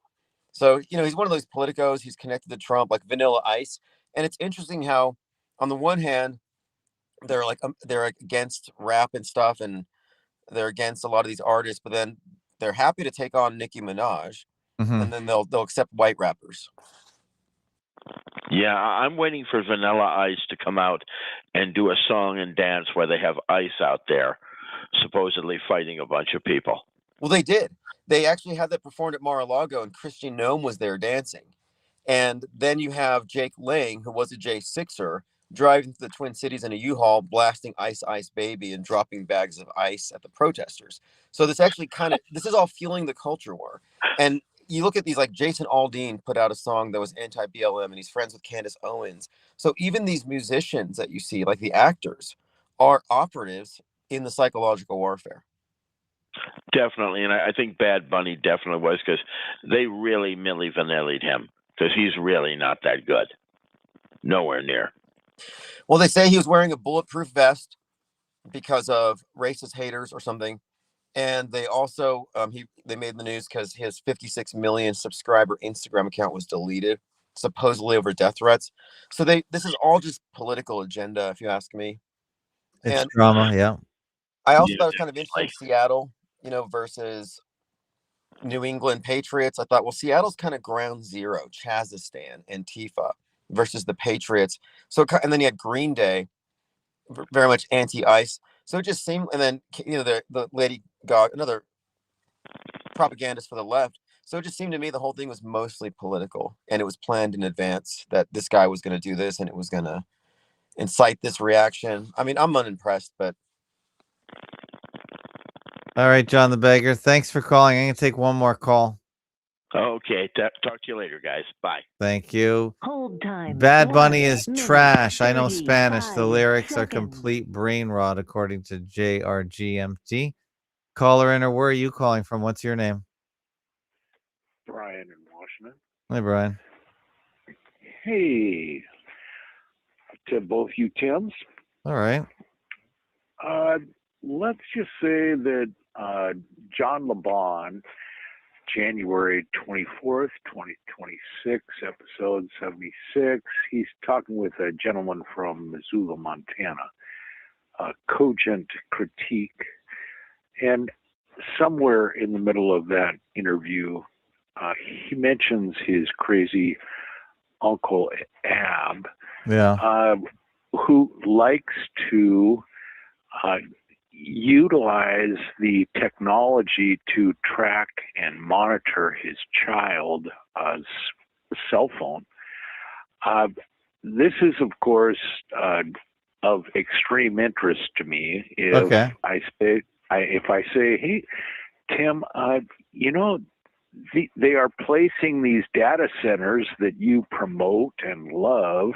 So he's one of those politicos. He's connected to Trump, like Vanilla Ice. And it's interesting how, on the one hand, they're against rap and stuff, and they're against a lot of these artists, but then they're happy to take on Nicki Minaj, Mm-hmm. and then they'll accept white rappers. Yeah, I'm waiting for Vanilla Ice to come out and do a song and dance where they have ice out there, supposedly fighting a bunch of people. Well, they did. They actually had that performed at Mar-a-Lago, and Christian Nome was there dancing. And then you have Jake Lang, who was a J6er, driving to the Twin Cities in a U-Haul, blasting Ice Ice Baby and dropping bags of ice at the protesters. So this actually this is all fueling the culture war. And you look at these, like Jason Aldean put out a song that was anti-BLM, and he's friends with Candace Owens. So even these musicians that you see, like the actors, are operatives in the psychological warfare. Definitely, and I think Bad Bunny definitely was, because they really Milli Vanilli'd him, because he's really not that good. Nowhere near. Well, they say he was wearing a bulletproof vest because of racist haters or something. And they also they made the news because his 56 million subscriber Instagram account was deleted, supposedly over death threats. So this is all just political agenda, if you ask me. It's And drama, yeah. I also Yeah, thought it was kind of interesting, Seattle, versus New England Patriots. I thought, well, Seattle's kind of ground zero, Chazistan, Antifa versus the Patriots. So, and then you had Green Day, very much anti-ice. So it just seemed, and then the Lady Gaga, another propagandist for the left. So it just seemed to me the whole thing was mostly political, and it was planned in advance that this guy was going to do this, and it was going to incite this reaction. I mean, I'm unimpressed, but All right, John the Beggar. Thanks for calling. I'm gonna take one more call. Okay, talk to you later, guys. Bye. Thank you. Hold time. Bad 1 Bunny is minute, trash. I know Spanish. The 35 lyrics are seconds. complete brain rot, according to JRGMT. Caller in, or where are you calling from? What's your name? Brian in Washington. Hey, Brian. Hey, to both you Tims. All right. Let's just say that John LeBon, January 24th, 2026, episode 76, he's talking with a gentleman from Missoula, Montana, a cogent critique. And somewhere in the middle of that interview, he mentions his crazy uncle Ab, who likes to utilize the technology to track and monitor his child's cell phone. This is, of course, of extreme interest to me. If I say, hey, Tim, they are placing these data centers that you promote and love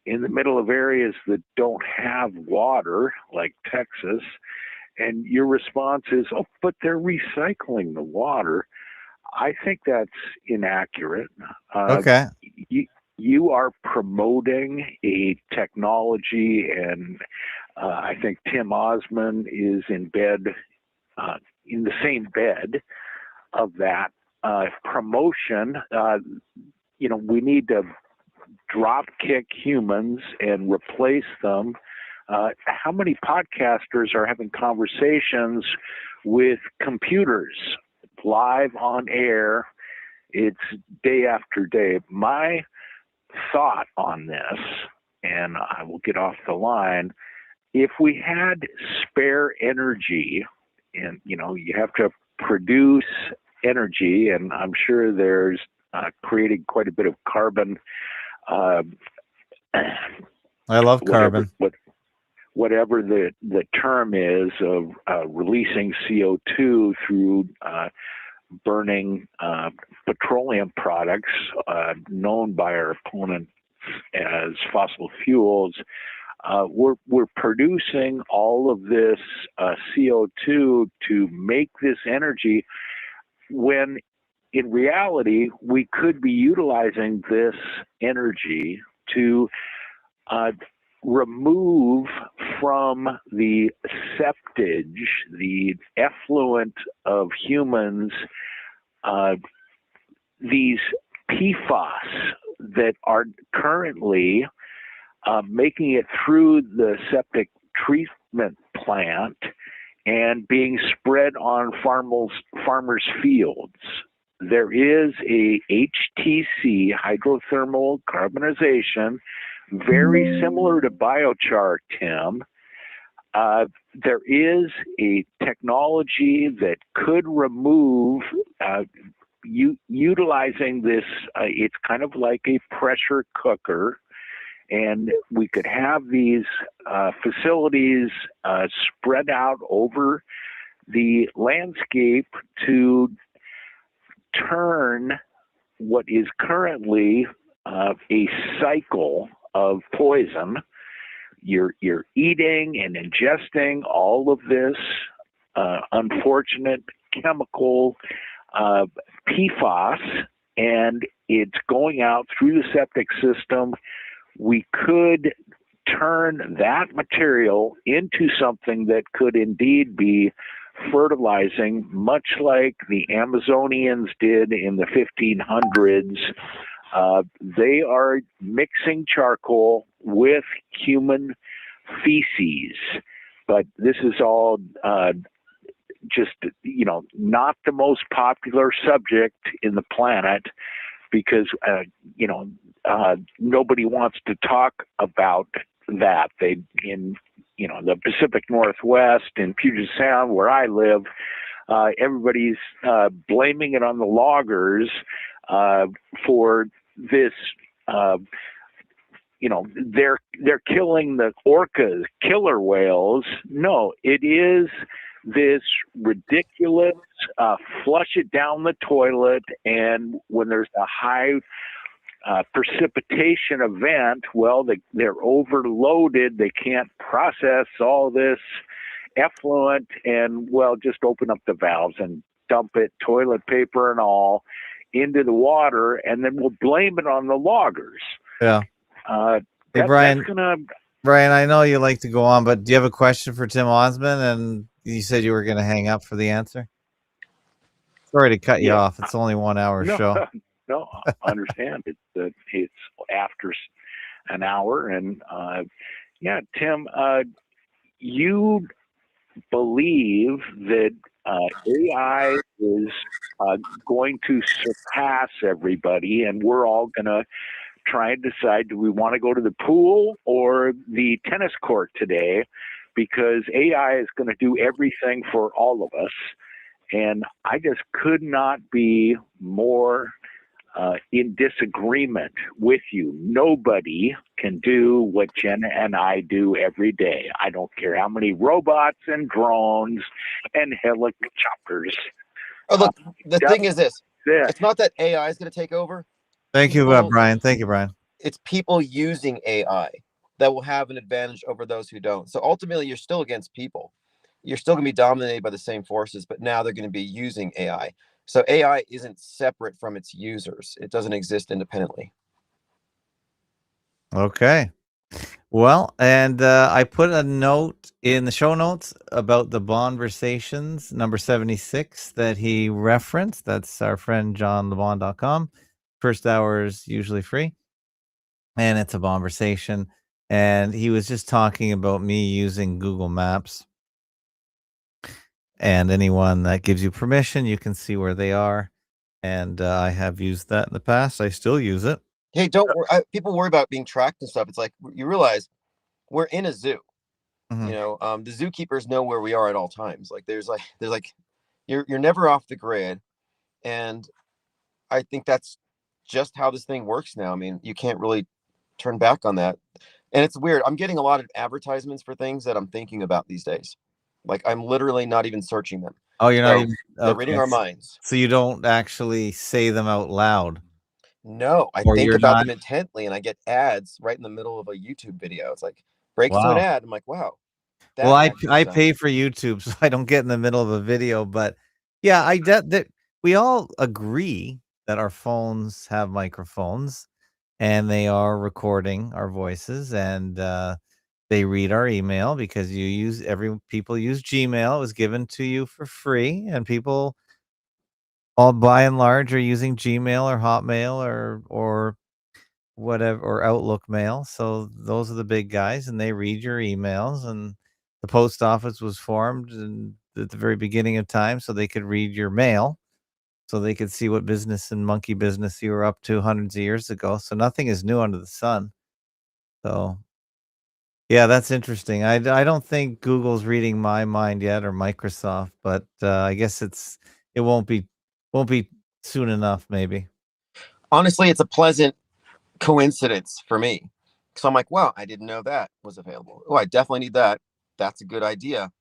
in the middle of areas that don't have water, like Texas. And your response is, oh, but they're recycling the water. I think that's inaccurate. You are promoting a technology, and I think Tim Ozman is in the same bed of that promotion. we need to drop kick humans and replace them. How many podcasters are having conversations with computers live on air? It's day after day. My thought on this, and I will get off the line, if we had spare energy, and you have to produce energy, and I'm sure there's creating quite a bit of carbon. I love carbon. Whatever the term is of releasing CO2 through burning petroleum products known by our opponents as fossil fuels. We're producing all of this CO2 to make this energy, when in reality we could be utilizing this energy to remove from the septage, the effluent of humans, these PFAS that are currently making it through the septic treatment plant and being spread on farmers' fields. There is a HTC, hydrothermal carbonization, very similar to biochar, Tim. There is a technology that could remove, utilizing this, it's kind of like a pressure cooker, and we could have these facilities spread out over the landscape to turn what is currently a cycle of poison. You're eating and ingesting all of this unfortunate chemical PFAS, and it's going out through the septic system. We could turn that material into something that could indeed be fertilizing, much like the Amazonians did in the 1500s. They are mixing charcoal with human feces, but this is all just, not the most popular subject in the planet, because, nobody wants to talk about that. In the Pacific Northwest, in Puget Sound, where I live, everybody's blaming it on the loggers for this. They're killing the orcas, killer whales. No, it is this ridiculous flush it down the toilet, and when there's a high precipitation event, well, they're overloaded. They can't process all this effluent, and just open up the valves and dump it, toilet paper and all, into the water, and then we'll blame it on the loggers. Yeah. Hey, Brian, I know you like to go on, but do you have a question for Tim Ozman? And you said you were going to hang up for the answer. Sorry to cut you off. It's only 1 hour show. No, I understand. It's after an hour, and Tim, you believe that AI is going to surpass everybody, and we're all going to try and decide, do we want to go to the pool or the tennis court today? Because AI is going to do everything for all of us. And I just could not be more in disagreement with you. Nobody can do what Jen and I do every day. I don't care how many robots and drones and helicopters. Oh, look, the thing is this. It's not that AI is going to take over. Thank you, Brian. Thank you, Brian. It's people using AI that will have an advantage over those who don't. So ultimately, you're still against people. You're still going to be dominated by the same forces, but now they're going to be using AI. So AI isn't separate from its users. It doesn't exist independently. Okay. Well, and I put a note in the show notes about the Bonversations number 76 that he referenced. That's our friend JohnLeBon.com First hour is usually free, and it's a conversation. And he was just talking about me using Google Maps. And anyone that gives you permission, you can see where they are. And I have used that in the past. I still use it. Hey, don't worry. People worry about being tracked and stuff. It's like you realize we're in a zoo. Mhm. The zookeepers know where we are at all times. Like there's like you're never off the grid, and I think that's just how this thing works now. I mean, you can't really turn back on that. And it's weird. I'm getting a lot of advertisements for things that I'm thinking about these days. Like I'm literally not even searching them. Oh, you're not So even they're reading okay. our minds. So you don't actually say them out loud, No, I or think you're about not. them intently and I get ads right in the middle of a YouTube video. It's like breaks to an Wow. ad. I'm like, wow, Well, that ad could be I done. pay for YouTube, so I don't get in the middle of a video. But yeah, that we all agree that our phones have microphones, and they are recording our voices, and they read our email because people use Gmail. It was given to you for free, and people all by and large are using Gmail or Hotmail or whatever, or Outlook mail. So those are the big guys, and they read your emails. And the post office was formed at the very beginning of time so they could read your mail, so they could see what business and monkey business you were up to hundreds of years ago. So nothing is new under the sun. So yeah, that's interesting. I don't think Google's reading my mind yet, or Microsoft, but I guess it won't be soon enough, maybe. Honestly, it's a pleasant coincidence for me. So I'm like, wow, I didn't know that was available. Oh, I definitely need that. That's a good idea.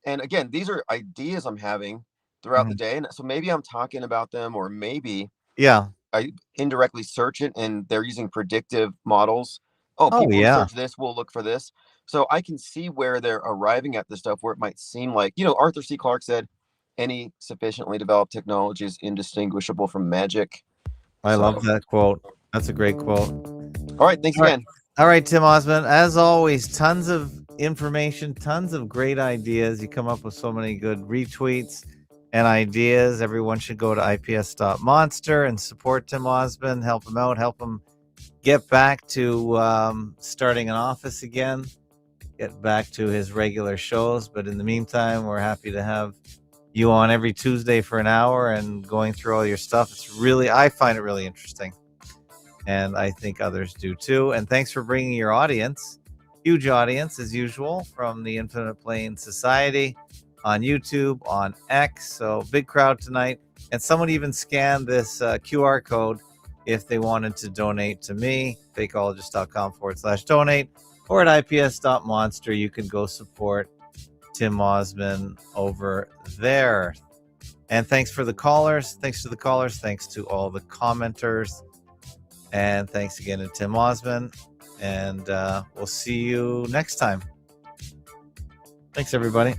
And again, these are ideas I'm having throughout the Mhm. day. And so maybe I'm talking about them, or maybe Yeah. I indirectly search it and they're using predictive models. Oh, Oh people who yeah. search this will look for this. So I can see where they're arriving at this stuff where it might seem like, Arthur C. Clarke said, any sufficiently developed technology is indistinguishable from magic. I love So, that quote. That's a great quote. all right. Thanks All right. again. All right, Tim Osman. As always, tons of information, tons of great ideas. You come up with so many good retweets and ideas. Everyone should go to ips.monster and support Tim Osman, help him out, help him get back to starting an office again, get back to his regular shows. But in the meantime, we're happy to have you on every Tuesday for an hour and going through all your stuff. I find it really interesting. And I think others do too. And thanks for bringing your audience, huge audience as usual, from the Infinite Plane Society on YouTube, on X. So big crowd tonight. And someone even scanned this QR code if they wanted to donate to me, fakeologist.com/donate, or at ips.monster. You can go support Tim Osman over there. And thanks for the callers. Thanks to the callers. Thanks to all the commenters. And thanks again to Tim Osman. And we'll see you next time. Thanks, everybody.